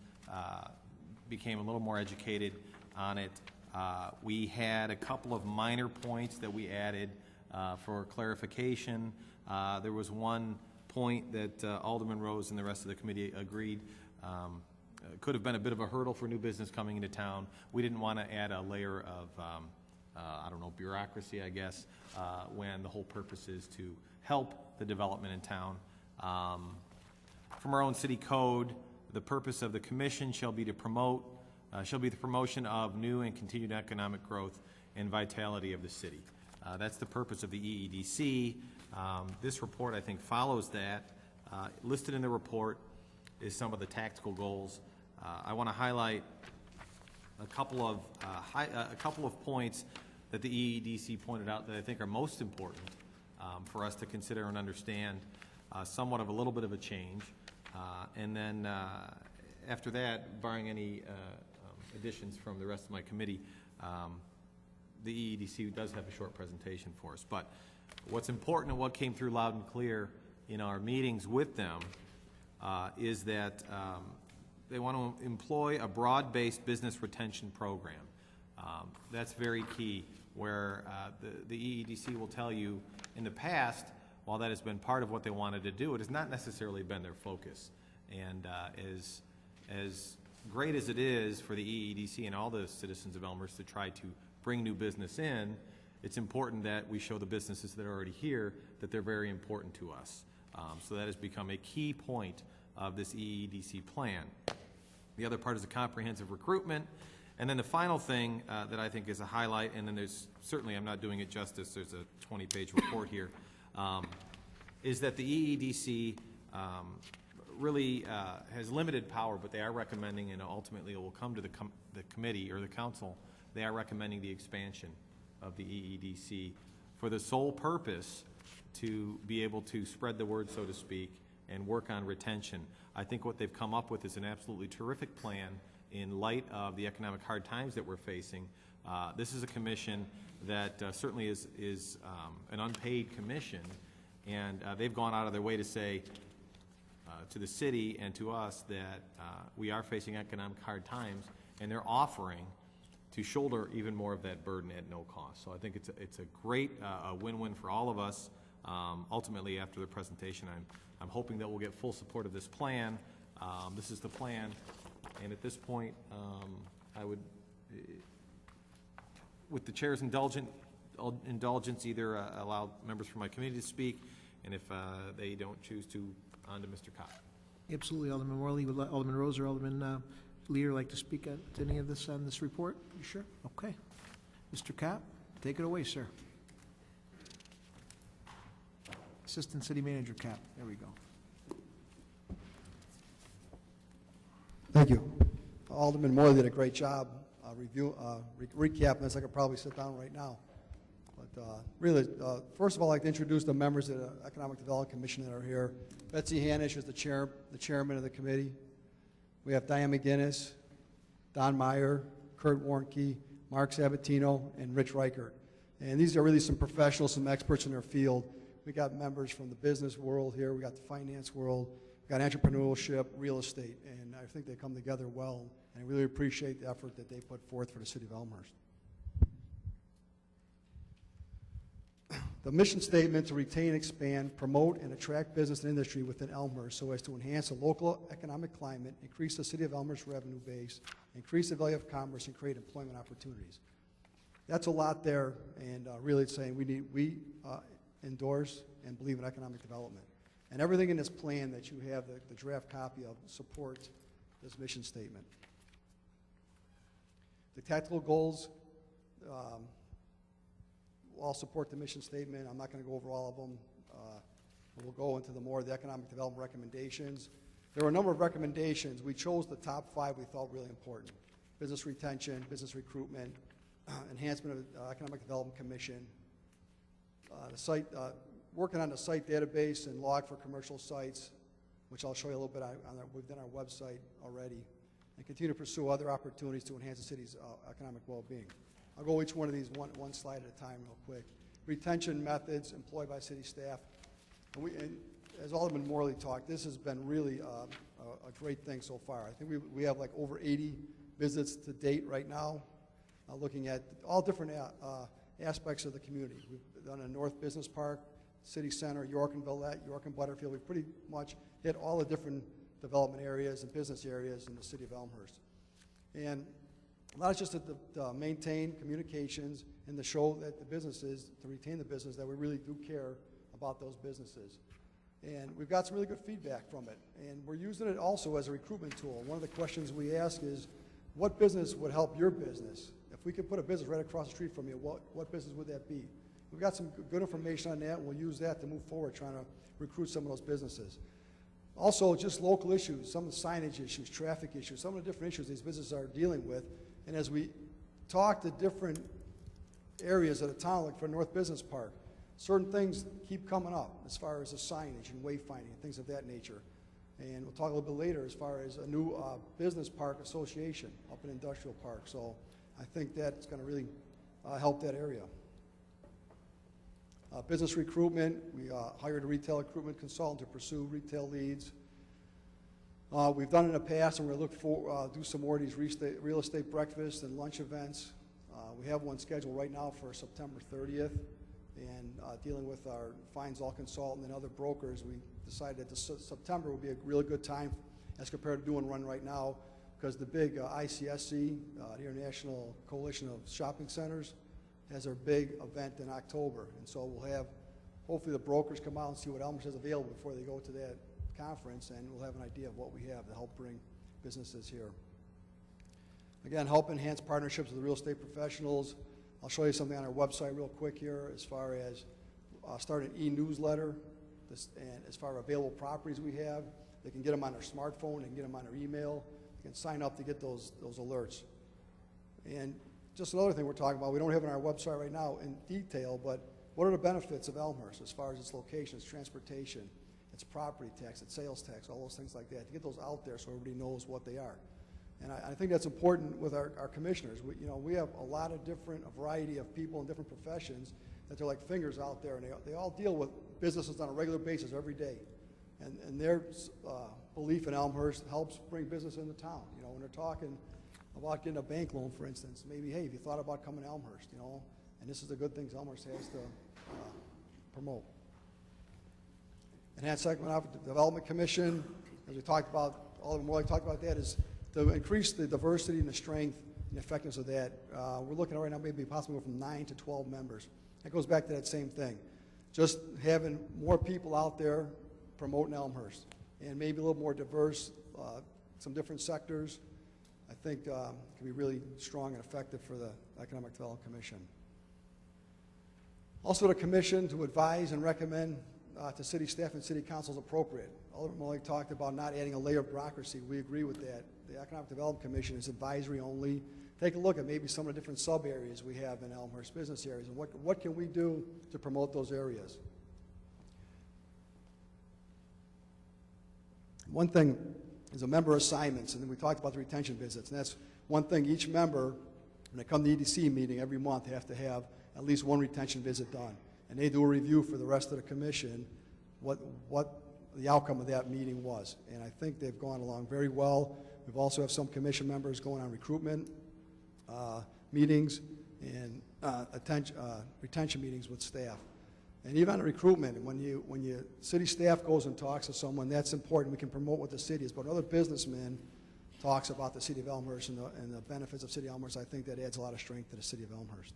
Speaker 4: became a little more educated on it. We had a couple of minor points that we added for clarification. There was one point that Alderman Rose and the rest of the committee agreed could have been a bit of a hurdle for new business coming into town. We didn't want to add a layer of I don't know, bureaucracy, I guess, when the whole purpose is to help the development in town. From our own city code, the purpose of the commission shall be the promotion of new and continued economic growth and vitality of the city. That's the purpose of the EEDC. This report, I think, follows that. Listed in the report is some of the tactical goals. I want to highlight a couple of points that the EEDC pointed out that I think are most important for us to consider and understand. Somewhat of a little bit of a change, and then after that, barring any additions from the rest of my committee, the EEDC does have a short presentation for us. But what's important and what came through loud and clear in our meetings with them is that they want to employ a broad-based business retention program. That's very key, where the EEDC will tell you in the past, while that has been part of what they wanted to do, it has not necessarily been their focus. And as great as it is for the EEDC and all the citizens of Elmhurst to try to bring new business in, it's important that we show the businesses that are already here that they're very important to us. So that has become a key point of this EEDC plan. The other part is the comprehensive recruitment. And then the final thing that I think is a highlight, and then there's certainly, I'm not doing it justice, there's a 20-page report here, is that the EEDC really has limited power, but they are recommending, and ultimately it will come to the committee or the council, they are recommending the expansion of the EEDC for the sole purpose to be able to spread the word, so to speak, and work on retention. I think what they've come up with is an absolutely terrific plan in light of the economic hard times that we're facing. This is a commission that certainly is an unpaid commission, and they've gone out of their way to say to the city and to us that we are facing economic hard times, and they're offering to shoulder even more of that burden at no cost. So I think it's a great win-win for all of us. Ultimately, after the presentation, I'm hoping that we'll get full support of this plan. This is the plan, and at this point, I would, with the chair's indulgence, either allow members from my committee to speak, and if they don't choose to, on to Mr. Kopp.
Speaker 1: Absolutely, Alderman Morley. Would Alderman Rose or Alderman Lear like to speak to any of this on this report? You sure? Okay. Mr. Kopp, take it away, sir. Assistant City Manager Kopp. There we go.
Speaker 18: Thank you. Alderman Morley did a great job recapping this. I could probably sit down right now. But really, first of all, I'd like to introduce the members of the Economic Development Commission that are here. Betsy Hanisch is the chairman of the committee. We have Diane McGinnis, Don Meyer, Kurt Warnke, Mark Sabatino, and Rich Reichert. And these are really some professionals, some experts in their field. We got members from the business world here. We got the finance world. We got entrepreneurship, real estate, and I think they come together well. And I really appreciate the effort that they put forth for the city of Elmhurst. The mission statement to retain, expand, promote, and attract business and industry within Elmhurst so as to enhance the local economic climate, increase the city of Elmhurst revenue base, increase the value of commerce, and create employment opportunities. That's a lot there, and really it's saying we endorse and believe in economic development. And everything in this plan that you have, the draft copy of, supports this mission statement. The tactical goals, all support the mission statement. I'm not going to go over all of them. We'll go into the more of the economic development recommendations. There were a number of recommendations. We chose the top 5 we thought really important. Business retention, business recruitment, enhancement of Economic Development Commission, the site, working on the site database and log for commercial sites, which I'll show you a little bit on we've done our website already, and continue to pursue other opportunities to enhance the city's economic well-being. I'll go each one of these one slide at a time real quick. Retention methods employed by city staff. And as Alderman Morley talked, this has been really a great thing so far. I think we have like over 80 visits to date right now, looking at all different aspects of the community. We've done a North Business Park, City Center, York and Villette, York and Butterfield. We've pretty much hit all the different development areas and business areas in the city of Elmhurst. And not just to maintain communications and to show that the businesses, to retain the business, that we really do care about those businesses. And we've got some really good feedback from it. And we're using it also as a recruitment tool. One of the questions we ask is, what business would help your business? If we could put a business right across the street from you, what business would that be? We've got some good information on that, and we'll use that to move forward, trying to recruit some of those businesses. Also, just local issues, some of the signage issues, traffic issues, some of the different issues these businesses are dealing with. And as we talk to different areas of the town, like for North Business Park, certain things keep coming up as far as the signage and wayfinding and things of that nature. And we'll talk a little bit later as far as a new business park association up in Industrial Park. So I think that's going to really help that area. Business recruitment, we hired a retail recruitment consultant to pursue retail leads. We've done it in the past, and we're going to look for do some more of these real estate breakfasts and lunch events. We have one scheduled right now for September 30th, and dealing with our Fines All consultant and other brokers, we decided that September would be a really good time as compared to doing one right now, because the big ICSC, the International Coalition of Shopping Centers, has their big event in October. And so we'll have, hopefully the brokers come out and see what Elmhurst has available before they go to that conference, and we'll have an idea of what we have to help bring businesses here. Again, help enhance partnerships with real estate professionals. I'll show you something on our website real quick here as far as starting an e-newsletter, and as far as available properties we have. They can get them on their smartphone, they can get them on their email, they can sign up to get those alerts. And just another thing we're talking about, we don't have it on our website right now in detail, but what are the benefits of Elmhurst as far as its location, its transportation, its property tax, its sales tax, all those things like that, to get those out there so everybody knows what they are. And I think that's important with our commissioners. We have a lot of a variety of people in different professions that they're like fingers out there, and they all deal with businesses on a regular basis every day. And their belief in Elmhurst helps bring business into town. When they're talking about getting a bank loan, for instance, maybe, hey, have you thought about coming to Elmhurst, and this is the good things Elmhurst has to promote. Enhanced Economic Development Commission, as we talked about, Alderman Morley talked about that, is to increase the diversity and the strength and effectiveness of that. We're looking at right now maybe possibly from 9 to 12 members. That goes back to that same thing. Just having more people out there promoting Elmhurst, and maybe a little more diverse, some different sectors, I think can be really strong and effective for the Economic Development Commission. Also the commission to advise and recommend to city staff and city council is appropriate. Alderman Morley talked about not adding a layer of bureaucracy. We agree with that. The Economic Development Commission is advisory only. Take a look at maybe some of the different sub-areas we have in Elmhurst, business areas, and what can we do to promote those areas. One thing is a member assignments, and then we talked about the retention visits, and that's one thing each member, when they come to the EDC meeting every month, they have to have at least one retention visit done. And they do a review for the rest of the commission, what the outcome of that meeting was. And I think they've gone along very well. We've also have some commission members going on recruitment meetings and retention meetings with staff. And even on recruitment, when city staff goes and talks to someone, that's important. We can promote what the city is. But when other businessmen talks about the city of Elmhurst and the benefits of city of Elmhurst, I think that adds a lot of strength to the city of Elmhurst.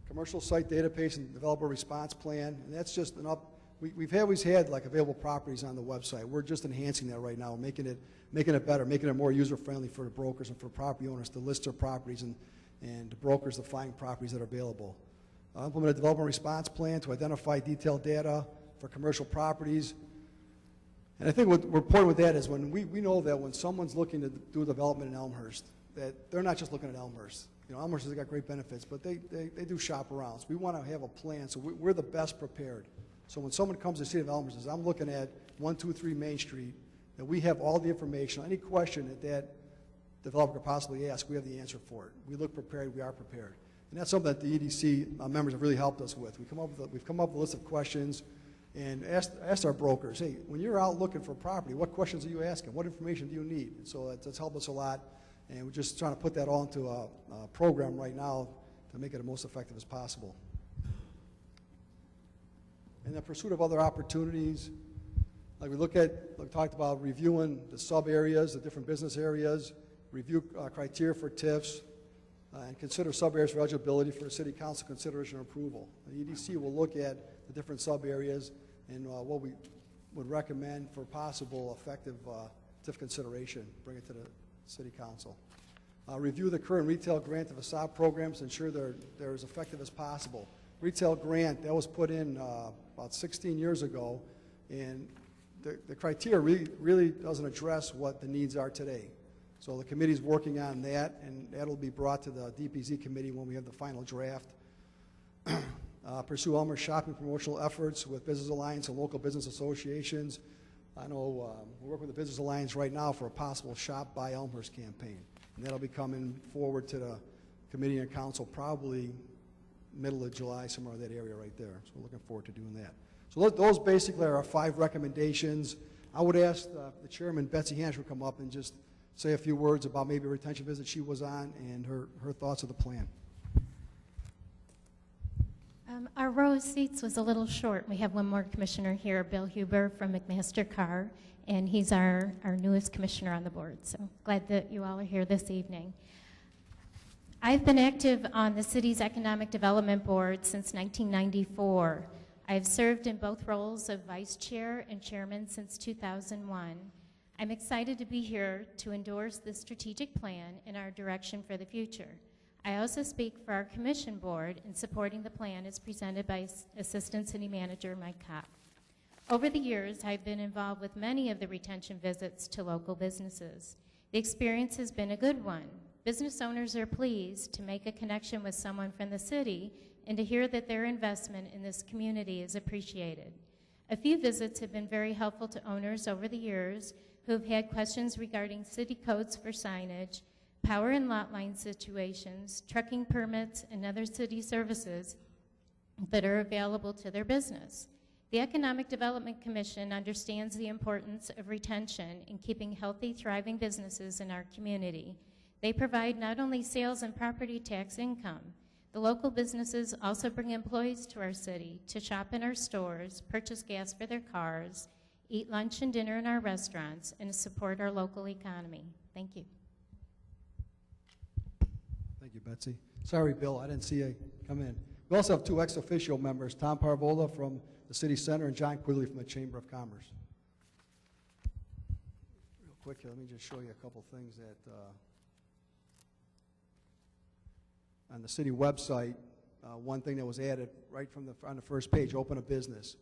Speaker 18: Commercial site database and developer response plan, and that's just an up. We've always had like available properties on the website. We're just enhancing that right now, making it better, making it more user-friendly for the brokers and for property owners to list their properties and the brokers to find properties that are available. Implement a development response plan to identify detailed data for commercial properties. And I think what we're important with that is when we know that when someone's looking to do development in Elmhurst, that they're not just looking at Elmhurst. You know, Elmhurst has got great benefits, but they do shop around. So we want to have a plan so we're the best prepared. So when someone comes to the city of Elmhurst and says, I'm looking at 123 Main Street, that we have all the information, any question that developer could possibly ask, we have the answer for it. We look prepared, we are prepared. And that's something that the EDC members have really helped us with. We've come up with a list of questions and asked our brokers, hey, when you're out looking for property, what questions are you asking? What information do you need? And so that's helped us a lot. And we're just trying to put that all into a program right now to make it as most effective as possible. In the pursuit of other opportunities, like we talked about reviewing the sub areas, the different business areas, review criteria for TIFs, and consider sub areas for eligibility for city council consideration or approval. The EDC will look at the different sub areas and what we would recommend for possible effective TIF consideration, bring it to the city council. Review the current retail grant to facade programs to ensure they're as effective as possible. Retail grant, that was put in about 16 years ago, and the criteria really doesn't address what the needs are today. So the committee's working on that, and that'll be brought to the DPZ committee when we have the final draft. Pursue Elmhurst shopping promotional efforts with Business Alliance and local business associations. I know we're working with the Business Alliance right now for a possible Shop by Elmhurst campaign, and that'll be coming forward to the committee and council probably middle of July, somewhere in that area right there. So we're looking forward to doing that. So those basically are our 5 recommendations. I would ask the chairman, Betsy Hansch, would come up and just say a few words about maybe a retention visit she was on and her thoughts of the plan.
Speaker 19: Our row of seats was a little short. We have one more commissioner here, Bill Huber from McMaster Carr, and he's our newest commissioner on the board. So glad that you all are here this evening. I've been active on the city's Economic Development Board since 1994. I've served in both roles of vice chair and chairman since 2001. I'm excited to be here to endorse the strategic plan and our direction for the future. I also speak for our commission board in supporting the plan as presented by Assistant City Manager Mike Kopp. Over the years, I've been involved with many of the retention visits to local businesses. The experience has been a good one. Business owners are pleased to make a connection with someone from the city and to hear that their investment in this community is appreciated. A few visits have been very helpful to owners over the years who have had questions regarding city codes for signage, power and lot line situations, trucking permits, and other city services that are available to their business. The Economic Development Commission understands the importance of retention in keeping healthy, thriving businesses in our community. They provide not only sales and property tax income, the local businesses also bring employees to our city to shop in our stores, purchase gas for their cars, eat lunch and dinner in our restaurants, and support our local economy. Thank you.
Speaker 18: Thank you, Betsy. Sorry, Bill, I didn't see you come in. We also have 2 ex officio members, Tom Parvola from the City Center and John Quigley from the Chamber of Commerce. Real quick here, let me just show you a couple things that on the city website, one thing that was added right from on the first page, open a business.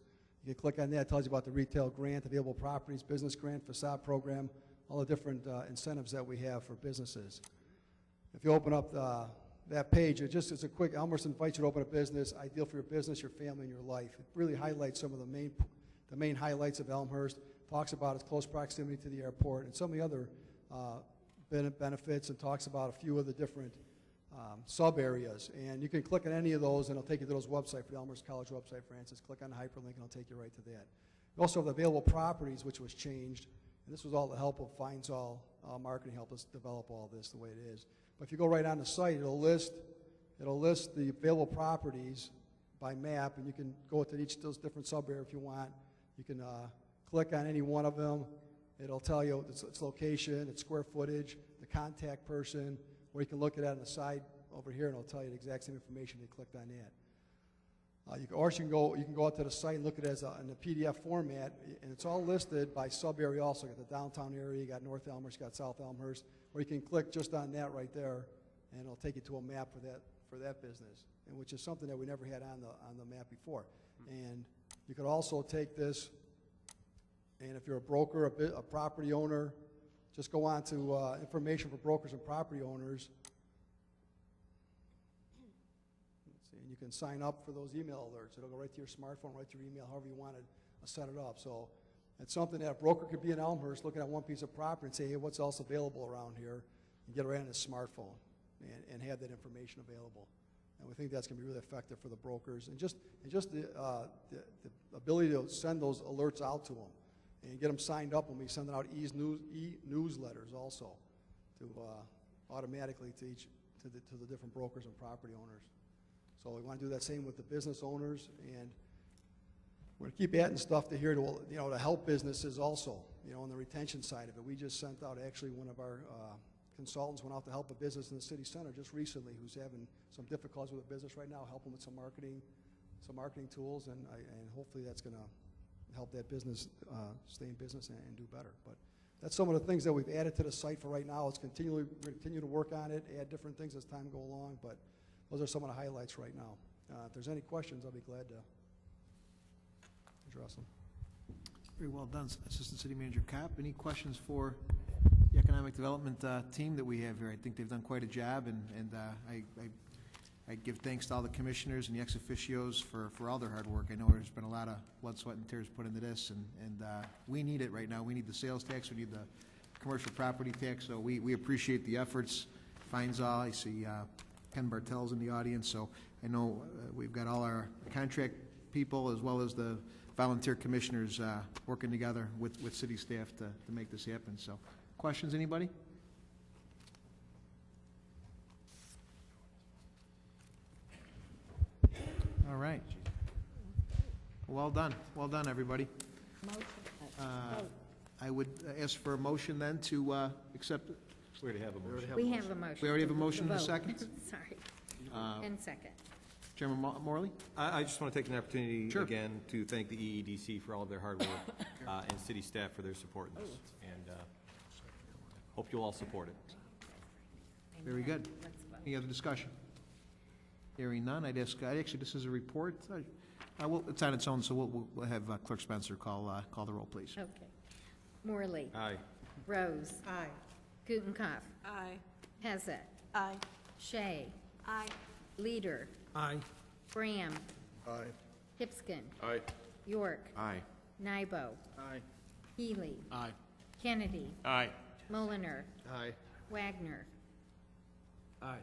Speaker 18: You can click on that, it tells you about the retail grant, available properties, business grant, facade program, all the different incentives that we have for businesses. If you open up that page, it's a quick, Elmhurst invites you to open a business, ideal for your business, your family, and your life. It really highlights some of the main highlights of Elmhurst, talks about its close proximity to the airport, and some of the other benefits, and talks about a few of the different sub-areas. And you can click on any of those, and it'll take you to those website, for the Elmhurst College website, Francis. Click on the hyperlink, and it'll take you right to that. We also have the available properties, which was changed. And this was all the help of Fines All Marketing helped us develop all this the way it is. But if you go right on the site, it'll list It'll list the available properties by map, and you can go to each of those different sub-areas if you want. You can click on any one of them. It'll tell you its location, its square footage, the contact person, or you can look at it on the side over here, and it'll tell you the exact same information you clicked on that. You can go out to the site and look at it as in a PDF format, and it's all listed by sub-area also. You got the downtown area, you got North Elmhurst, you got South Elmhurst, or you can click just on that right there, and it'll take you to a map for that business, and which is something that we never had on the map before. And you could also take this, and if you're a broker, a property owner, just go on to information for brokers and property owners. And you can sign up for those email alerts. It'll go right to your smartphone, right to your email, however you want to set it up. So it's something that a broker could be in Elmhurst looking at one piece of property and say, hey, what's else available around here? And get it right on his smartphone and have that information available. And we think that's going to be really effective for the brokers. And just the ability to send those alerts out to them and get them signed up when we send out e-newsletters also to automatically to the different brokers and property owners. So we want to do that same with the business owners, and we're going to keep adding stuff to here to help businesses also, on the retention side of it. We just sent out, actually, one of our consultants went out to help a business in the city center just recently who's having some difficulties with a business right now, help them with some marketing tools, and hopefully that's going to help that business stay in business and do better. But that's some of the things that we've added to the site for right now. We're going to continue to work on it, add different things as time go along, but those are some of the highlights right now. If there's any questions, I'll be glad to address them.
Speaker 1: Very well done, Assistant City Manager Kopp. Any questions for the Economic Development team that we have here? I think they've done quite a job, and I give thanks to all the commissioners and the ex officios for all their hard work. I know there's been a lot of blood, sweat, and tears put into this, and we need it right now. We need the sales tax. We need the commercial property tax, so we appreciate the efforts. Feinzahl, I see Ken Bartels in the audience, so I know we've got all our contract people as well as the volunteer commissioners working together with city staff to make this happen. So, questions, anybody? All right. Well done, everybody. I would ask for a motion then to accept.
Speaker 4: We already have a motion.
Speaker 2: We have a motion.
Speaker 1: We already have a motion and a second?
Speaker 2: Sorry. And second.
Speaker 1: Chairman Morley?
Speaker 4: I just want to take an opportunity
Speaker 1: Sure.
Speaker 4: again to thank the EEDC for all of their hard work and city staff for their support in this. And hope you'll all support it.
Speaker 1: Very good. Any other discussion? Hearing none, I'd ask, actually, this is a report. It's on its own, so we'll have Clerk Spencer call the roll, please.
Speaker 2: Okay. Morley.
Speaker 4: Aye.
Speaker 2: Rose.
Speaker 14: Aye.
Speaker 2: Gutenkopf.
Speaker 14: Aye.
Speaker 2: Pezzett.
Speaker 17: Aye.
Speaker 2: Shea.
Speaker 17: Aye.
Speaker 2: Leader.
Speaker 1: Aye.
Speaker 2: Graham.
Speaker 15: Aye.
Speaker 2: Hipskin.
Speaker 15: Aye.
Speaker 2: York.
Speaker 15: Aye.
Speaker 2: Nybo.
Speaker 15: Aye.
Speaker 2: Healy.
Speaker 15: Aye.
Speaker 2: Kennedy.
Speaker 15: Aye.
Speaker 2: Mulliner.
Speaker 15: Aye.
Speaker 2: Wagner.
Speaker 15: Aye.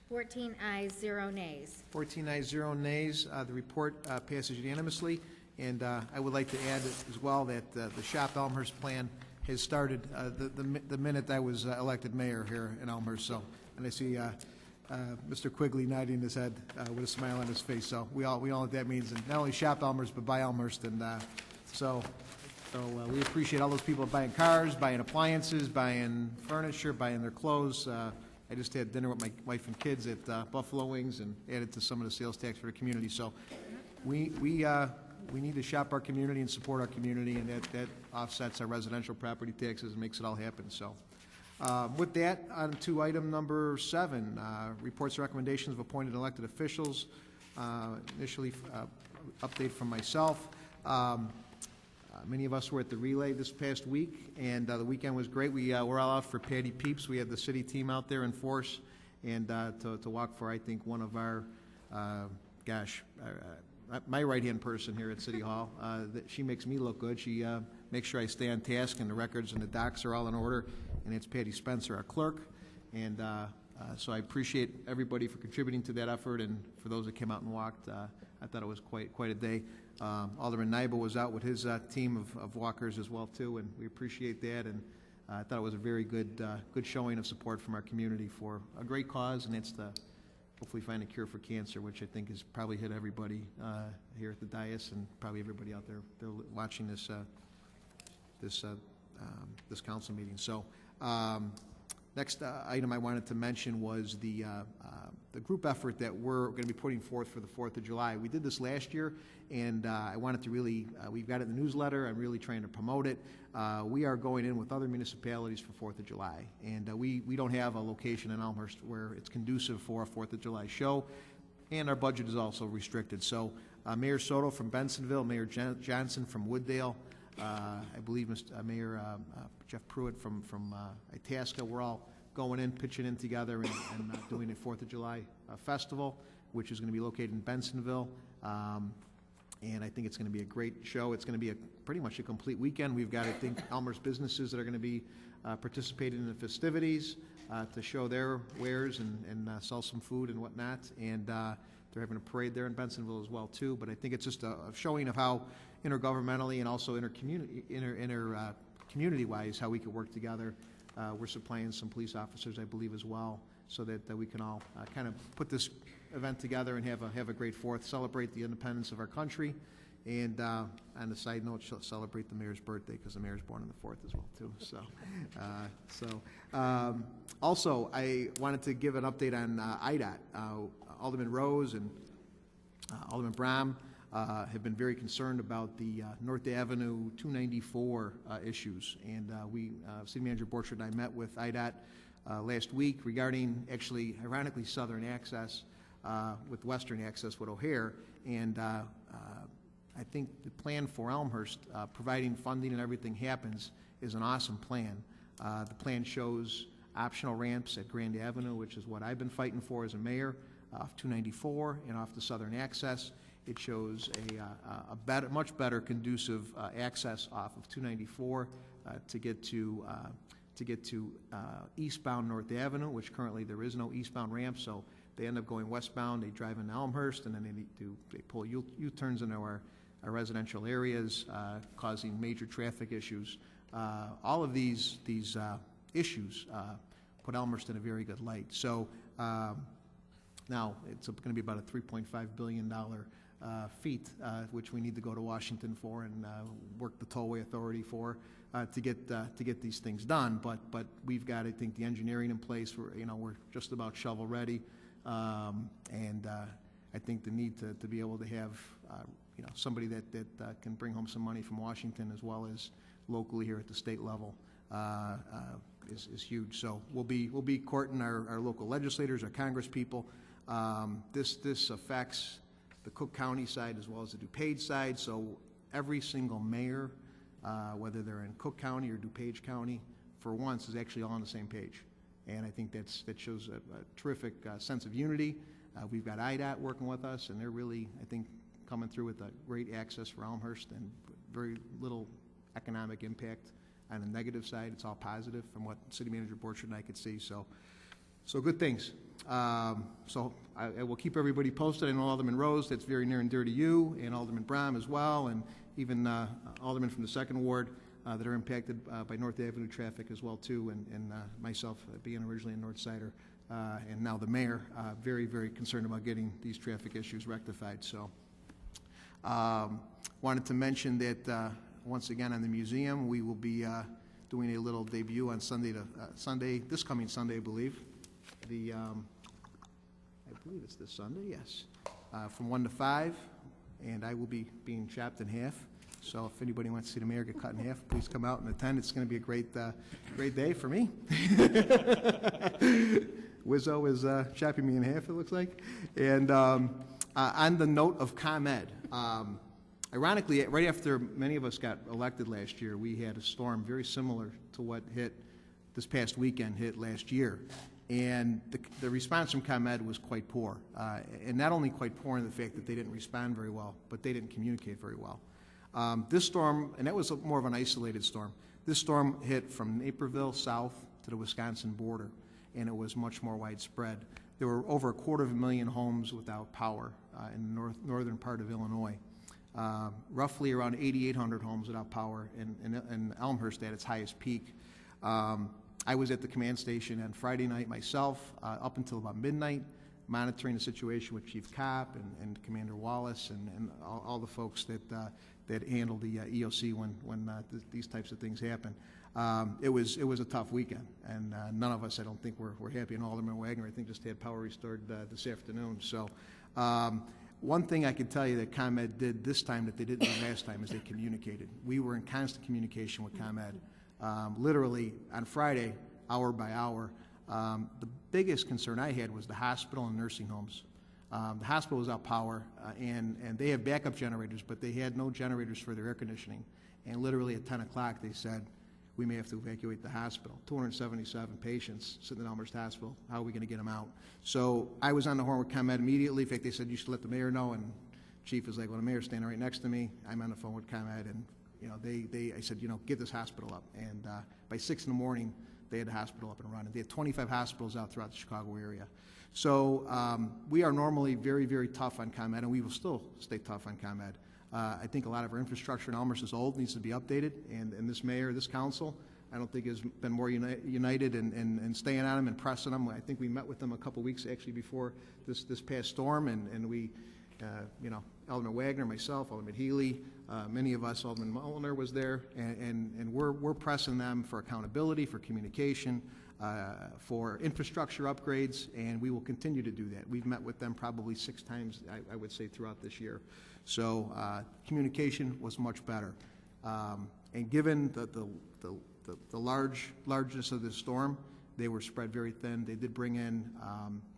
Speaker 2: 14 ayes, 0 nays.
Speaker 1: 14 ayes, 0 nays. The report passes unanimously. And I would like to add as well that the Shop Elmhurst plan has started the minute I was elected mayor here in Elmhurst. So, and I see Mr. Quigley nodding his head with a smile on his face. So we all know what that means. And not only Shop Elmhurst, but buy Elmhurst. And so we appreciate all those people buying cars, buying appliances, buying furniture, buying their clothes. I just had dinner with my wife and kids at Buffalo Wings and added to some of the sales tax for the community. So we need to shop our community and support our community, and that offsets our residential property taxes and makes it all happen. So with that, on to item number 7, reports and recommendations of appointed elected officials. Initially, update from myself. Many of us were at the relay this past week, and the weekend was great. We were all out for Patty Peeps. We had the city team out there in force, and to walk for, I think, one of our, my right-hand person here at City Hall. She makes me look good. She makes sure I stay on task, and the records and the docs are all in order, and it's Patty Spencer, our clerk. And so I appreciate everybody for contributing to that effort, and for those that came out and walked, I thought it was quite a day. Alderman Nybo was out with his team of walkers as well too, and we appreciate that. And I thought it was a very good showing of support from our community for a great cause, and it's the hopefully find a cure for cancer, which I think has probably hit everybody here at the dais and probably everybody out there watching this this council meeting. So next item I wanted to mention was the group effort that we're going to be putting forth for the 4th of July. We did this last year, and I wanted to really, we've got it in the newsletter. I'm really trying to promote it. We are going in with other municipalities for 4th of July, and we don't have a location in Elmhurst where it's conducive for a 4th of July show, and our budget is also restricted. So Mayor Soto from Bensonville, Mayor Johnson from Wooddale, I believe Mayor Jeff Pruitt from Itasca, we're all going in, pitching in together, and doing a 4th of July festival, which is going to be located in Bensonville. And I think it's going to be a great show. It's going to be pretty much a complete weekend. We've got, I think, Elmhurst businesses that are going to be participating in the festivities to show their wares and sell some food and whatnot. And they're having a parade there in Bensonville as well, too. But I think it's just a showing of how intergovernmentally and also community-wise, how we could work together. We're supplying some police officers, I believe, as well, so that we can all kind of put this event together and have a great 4th, celebrate the independence of our country, and on a side note, celebrate the mayor's birthday, because the mayor's born on the 4th as well, too. So, also, I wanted to give an update on IDOT. Alderman Rose and Alderman Bram have been very concerned about the North Avenue 294 issues, and City Manager Borchard and I met with IDOT last week regarding, actually, ironically, southern access with western access with O'Hare, and I think the plan for Elmhurst, providing funding and everything happens, is an awesome plan. The plan shows optional ramps at Grand Avenue, which is what I've been fighting for as a mayor, off 294 and off the southern access. It shows a much better conducive access off of 294 to get to eastbound North Avenue, which currently there is no eastbound ramp, so they end up going westbound. They drive into Elmhurst, and then they pull U-turns into our residential areas, causing major traffic issues. All of these issues put Elmhurst in a very good light. So now it's going to be about a $3.5 billion feat, which we need to go to Washington for and work the Tollway Authority for to get these things done. But we've got, I think, the engineering in place. We're just about shovel ready, and I think the need to be able to have somebody that can bring home some money from Washington as well as locally here at the state level is huge. So we'll be courting our local legislators, our Congress people. This affects the Cook County side as well as the DuPage side. So every single mayor, whether they're in Cook County or DuPage County, for once is actually all on the same page. And I think that shows a terrific sense of unity. We've got IDOT working with us, and they're really, I think, coming through with a great access for Elmhurst and very little economic impact on the negative side. It's all positive from what City Manager Borchard and I could see. So good things. So I will keep everybody posted. I know Alderman Rose, that's very near and dear to you, and Alderman Bram as well, and even Alderman from the 2nd Ward that are impacted by North Avenue traffic as well, too, and myself being originally a North Sider, and now the mayor, very, very concerned about getting these traffic issues rectified. So wanted to mention that once again on the museum, we will be doing a little debut on this coming Sunday, I believe. I believe it's this Sunday, yes, from 1 to 5, and I will be being chopped in half. So if anybody wants to see the mayor get cut in half, please come out and attend. It's going to be a great day for me. Wizzo is chopping me in half, it looks like. And on the note of ComEd, ironically, right after many of us got elected last year, we had a storm very similar to what hit this past weekend, hit last year. And the response from ComEd was quite poor. And not only quite poor in the fact that they didn't respond very well, but they didn't communicate very well. This storm, and that was more of an isolated storm, this storm hit from Naperville south to the Wisconsin border, and it was much more widespread. There were over 250,000 homes without power in the northern part of Illinois. Roughly around 8,800 homes without power in Elmhurst at its highest peak. I was at the command station on Friday night myself up until about midnight. monitoring the situation with Chief Kopp and Commander Wallace and all the folks that handle the EOC when these types of things happen. It was a tough weekend, and none of us, I don't think, were happy. And Alderman Wagner, I think, just had power restored this afternoon. So one thing I can tell you that ComEd did this time that they didn't do last time is they communicated. We were in constant communication with ComEd, literally on Friday, hour by hour. The biggest concern I had was the hospital and nursing homes. The hospital was out power, and they have backup generators, but they had no generators for their air conditioning. And literally at 10 o'clock, they said, we may have to evacuate the hospital. 277 patients sitting in Elmhurst Hospital. How are we going to get them out? So I was on the horn with ComEd immediately. In fact, they said, you should let the mayor know. And Chief was like, well, the mayor's standing right next to me. I'm on the phone with ComEd. And, I said, get this hospital up. And by 6 in the morning, they had the hospital up and running. They had 25 hospitals out throughout the Chicago area. So we are normally very, very tough on ComEd, and we will still stay tough on ComEd. I think a lot of our infrastructure in Elmhurst is old, needs to be updated, and this mayor, this council, I don't think has been more united in staying on them and pressing them. I think we met with them a couple weeks actually before this past storm, and we, Alderman Wagner, myself, Alderman Healy, many of us, Alderman Mulliner was there, and we're pressing them for accountability, for communication, for infrastructure upgrades, and we will continue to do that. We've met with them probably 6 times, I would say, throughout this year. So communication was much better. And given the largeness of this storm, they were spread very thin. They did bring in,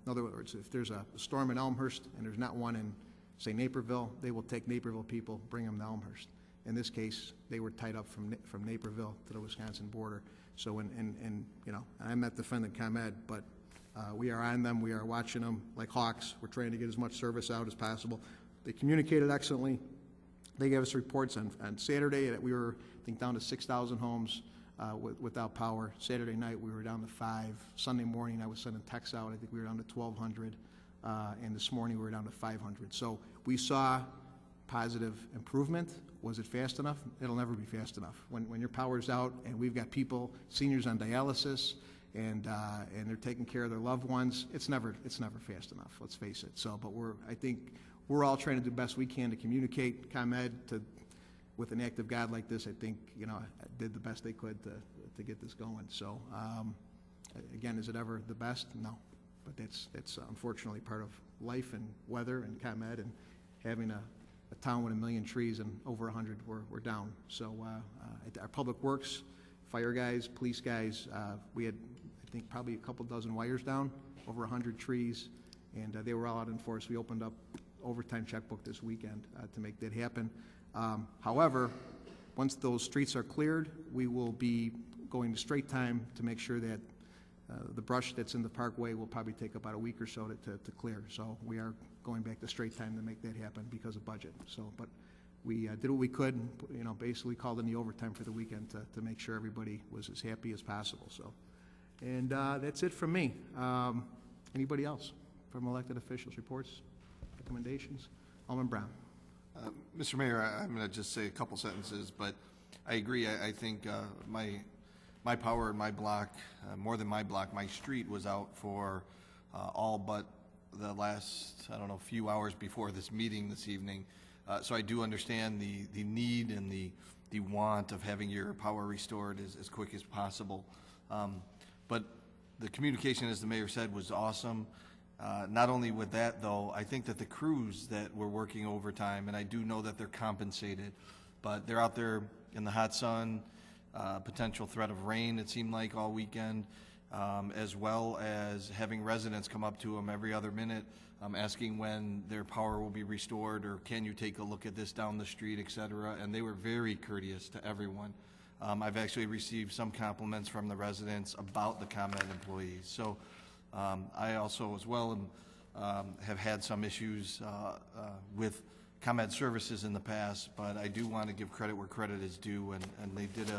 Speaker 1: in other words, if there's a storm in Elmhurst and there's not one in, say, Naperville, they will take Naperville people, bring them to Elmhurst. In this case, they were tied up from Naperville to the Wisconsin border. So, I'm not defending ComEd, but we are on them. We are watching them like hawks. We're trying to get as much service out as possible. They communicated excellently. They gave us reports on Saturday that we were, I think, down to 6,000 homes without power. Saturday night, we were down to 5. Sunday morning, I was sending texts out. I think we were down to 1,200. And this morning, we were down to 500. So we saw positive improvement. Was it fast enough? It'll never be fast enough. When your power's out and we've got people, seniors on dialysis, and they're taking care of their loved ones, it's never fast enough. Let's face it. So, but I think we're all trying to do the best we can to communicate. ComEd, with an act of God like this, I think did the best they could to get this going. So, again, is it ever the best? No, but that's unfortunately part of life and weather and ComEd and having a town with 1 million trees and over 100 were down. So our public works, fire guys, police guys, we had, I think, probably a couple dozen wires down, over 100 trees, and they were all out in force. We opened up overtime checkbook this weekend to make that happen. However, once those streets are cleared, we will be going to straight time to make sure that the brush that's in the parkway will probably take about a week or so to clear. So we are going back to straight time to make that happen because of budget. So, but we did what we could, basically called in the overtime for the weekend to make sure everybody was as happy as possible. So, and that's it from me. Anybody else from elected officials? Reports, recommendations? Alderman Brown.
Speaker 12: Mr. Mayor, I'm going to just say a couple sentences, but I agree. I think my power in my block, more than my block, my street was out for all but the last, few hours before this meeting this evening. So I do understand the need and the want of having your power restored as quick as possible. But the communication, as the mayor said, was awesome. Not only with that, though, I think that the crews that were working overtime, and I do know that they're compensated, but they're out there in the hot sun, potential threat of rain, it seemed like, all weekend, as well as having residents come up to them every other minute asking when their power will be restored or can you take a look at this down the street, et cetera. And they were very courteous to everyone. I've actually received some compliments from the residents about the ComEd employees. So I also, as well, have had some issues with ComEd services in the past, but I do want to give credit where credit is due, and they did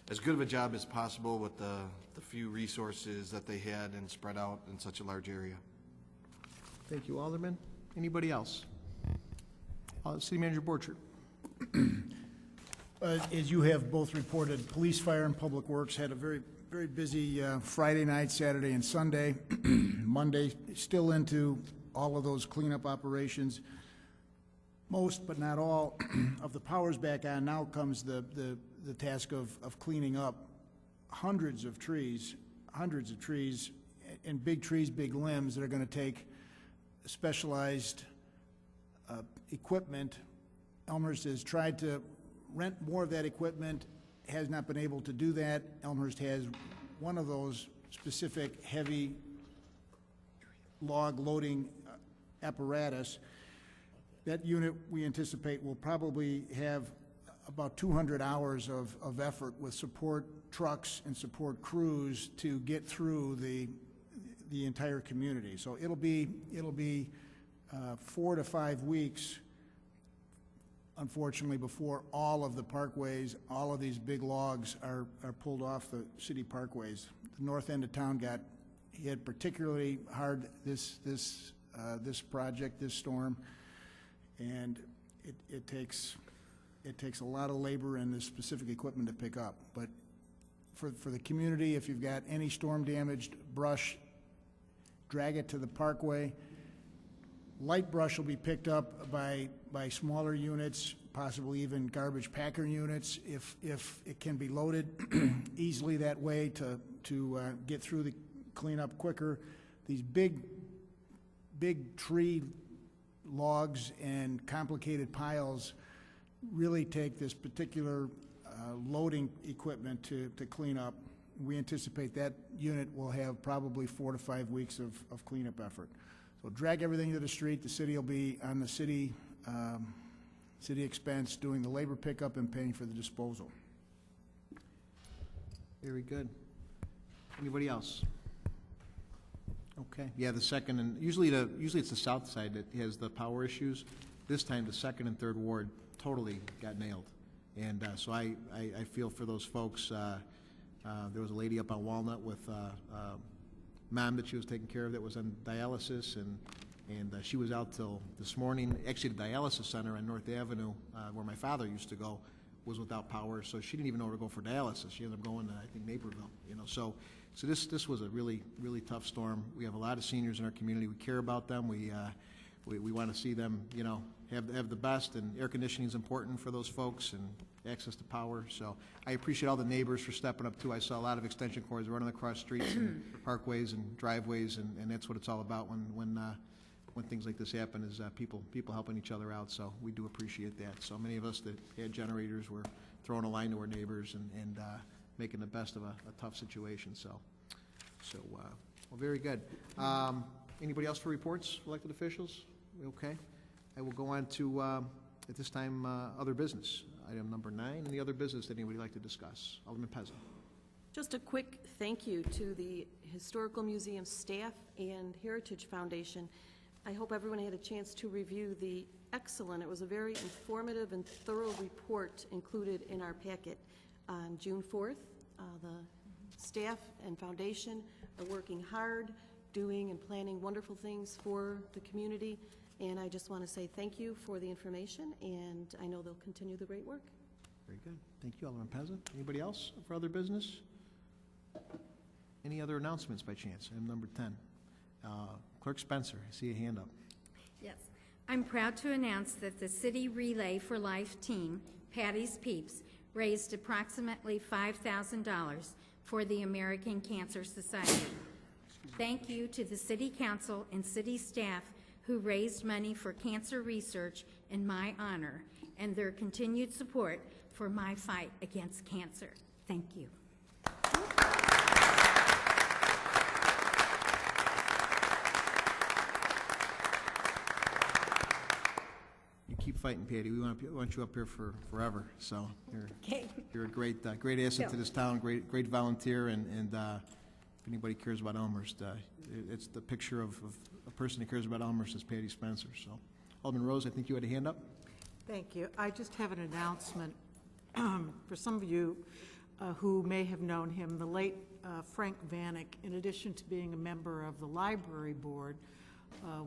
Speaker 12: as good of a job as possible with the few resources that they had and spread out in such a large area.
Speaker 1: Thank you, Alderman. Anybody else? City Manager Borchert.
Speaker 13: As you have both reported, police, fire, and public works had a very, very busy Friday night, Saturday, and Sunday. Monday, still into all of those cleanup operations. Most, but not all, of the power's back on. Now comes the task of cleaning up hundreds of trees, and big trees, big limbs that are going to take specialized equipment. Elmhurst has tried to rent more of that equipment, has not been able to do that. Elmhurst has one of those specific heavy log loading apparatus. That unit, we anticipate, will probably have about 200 hours of effort with support trucks and support crews to get through the entire community. So it'll be 4 to 5 weeks, unfortunately, before all of the parkways, all of these big logs are pulled off the city parkways. The north end of town got hit particularly hard this project, this storm, and it takes a lot of labor and the specific equipment to pick up. But for the community, if you've got any storm-damaged brush, drag it to the parkway. Light brush will be picked up by smaller units, possibly even garbage packer units, if it can be loaded easily that way to get through the cleanup quicker. These big tree logs and complicated piles really take this particular loading equipment to clean up. We anticipate that unit will have probably 4 to 5 weeks of cleanup effort. So drag everything to the street. The city will be on the city expense doing the labor pickup and paying for the disposal.
Speaker 1: Very good. Anybody else? Okay. Yeah, the second and usually it's the south side that has the power issues. This time the second and third ward totally got nailed, and so I feel for those folks. There was a lady up on Walnut with mom that she was taking care of that was on dialysis, and she was out till this morning. Actually, the dialysis center on North Avenue, where my father used to go, was without power, so she didn't even know where to go for dialysis. She ended up going to, I think, Naperville. So this was a really tough storm. We have a lot of seniors in our community. We care about them. We want to see them, have the best, and air conditioning is important for those folks, and access to power. So I appreciate all the neighbors for stepping up too. I saw a lot of extension cords running across streets and parkways and driveways, and that's what it's all about when things like this happen, is people helping each other out. So we do appreciate that. So many of us that had generators were throwing a line to our neighbors and making the best of a tough situation. So well, very good. Anybody else for reports, elected officials? Okay. I will go on to, at this time, other business. Item number 9, and the other business that anybody would like to discuss. Alderman Pezza.
Speaker 17: Just a quick thank you to the Historical Museum staff and Heritage Foundation. I hope everyone had a chance to review the excellent, it was a very informative and thorough report included in our packet on June 4th. The staff and foundation are working hard, doing and planning wonderful things for the community. And I just want to say thank you for the information, and I know they'll continue the great work.
Speaker 1: Very good. Thank you, Alderman Pezza. Anybody else for other business? Any other announcements by chance? Item number 10. Clerk Spencer, I see a hand up.
Speaker 2: Yes. I'm proud to announce that the City Relay for Life team, Patty's Peeps, raised approximately $5,000 for the American Cancer Society. Thank you to the City Council and City staff who raised money for cancer research in my honor, and their continued support for my fight against cancer. Thank you.
Speaker 1: You keep fighting, Patty. We want you up here for forever. So you're a great asset to this town, great volunteer, and if anybody cares about Elmhurst, it's the picture of a person who cares about Elmhurst is Patty Spencer. So, Alderman Rose, I think you had a hand up.
Speaker 14: Thank you. I just have an announcement for some of you who may have known him. The late Frank Vanek, in addition to being a member of the library board,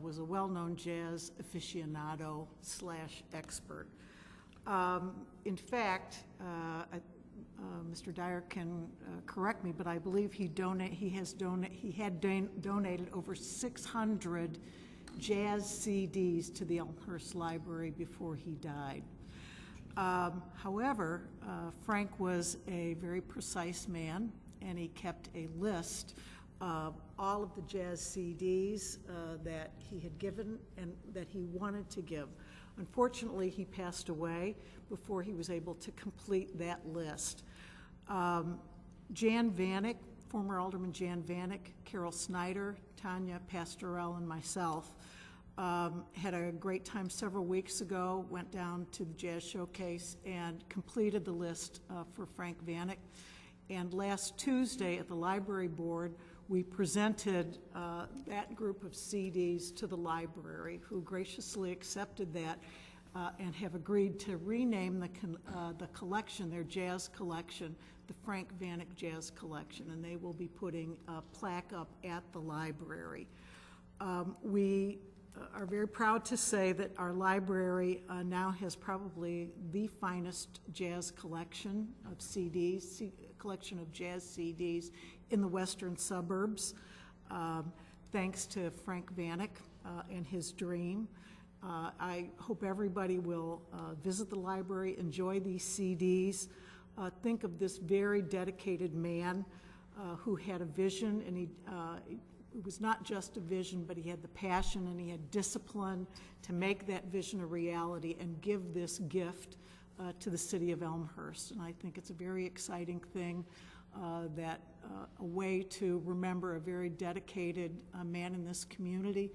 Speaker 14: was a well-known jazz aficionado / expert. In fact, Mr. Dyer can correct me, but I believe he had donated over 600 jazz CDs to the Elmhurst Library before he died. However, Frank was a very precise man, and he kept a list of all of the jazz CDs that he had given and that he wanted to give. Unfortunately, he passed away before he was able to complete that list. Jan Vanek, former Alderman Jan Vanek, Carol Snyder, Tanya Pastorell, and myself had a great time several weeks ago, went down to the Jazz Showcase and completed the list for Frank Vanek. And last Tuesday at the library board, we presented that group of CDs to the library, who graciously accepted that and have agreed to rename the collection, their jazz collection, the Frank Vanek Jazz Collection, and they will be putting a plaque up at the library. We are very proud to say that our library now has probably the finest jazz collection of CDs, collection of jazz CDs in the western suburbs, thanks to Frank Vanek and his dream. I hope everybody will visit the library, enjoy these CDs. Think of this very dedicated man who had a vision, and it was not just a vision, but he had the passion and he had discipline to make that vision a reality and give this gift to the city of Elmhurst. And I think it's a very exciting thing, that a way to remember a very dedicated man in this community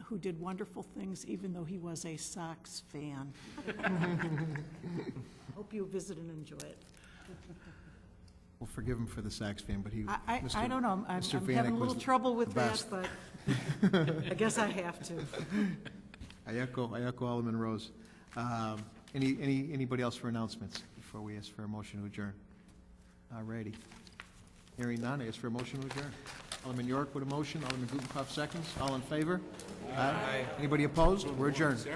Speaker 14: who did wonderful things even though he was a Sox fan. Hope you visit and enjoy it.
Speaker 1: We'll forgive him for the Sox fan, but
Speaker 14: I don't know. I'm having a little trouble with that, but I guess I have to.
Speaker 1: I echo Alderman Rose. Anybody else for announcements before we ask for a motion to adjourn? All righty. Hearing none, I ask for a motion to adjourn. Alderman York with a motion. Alderman Gutenkopf seconds. All in favor? Aye. Anybody opposed? We're adjourned.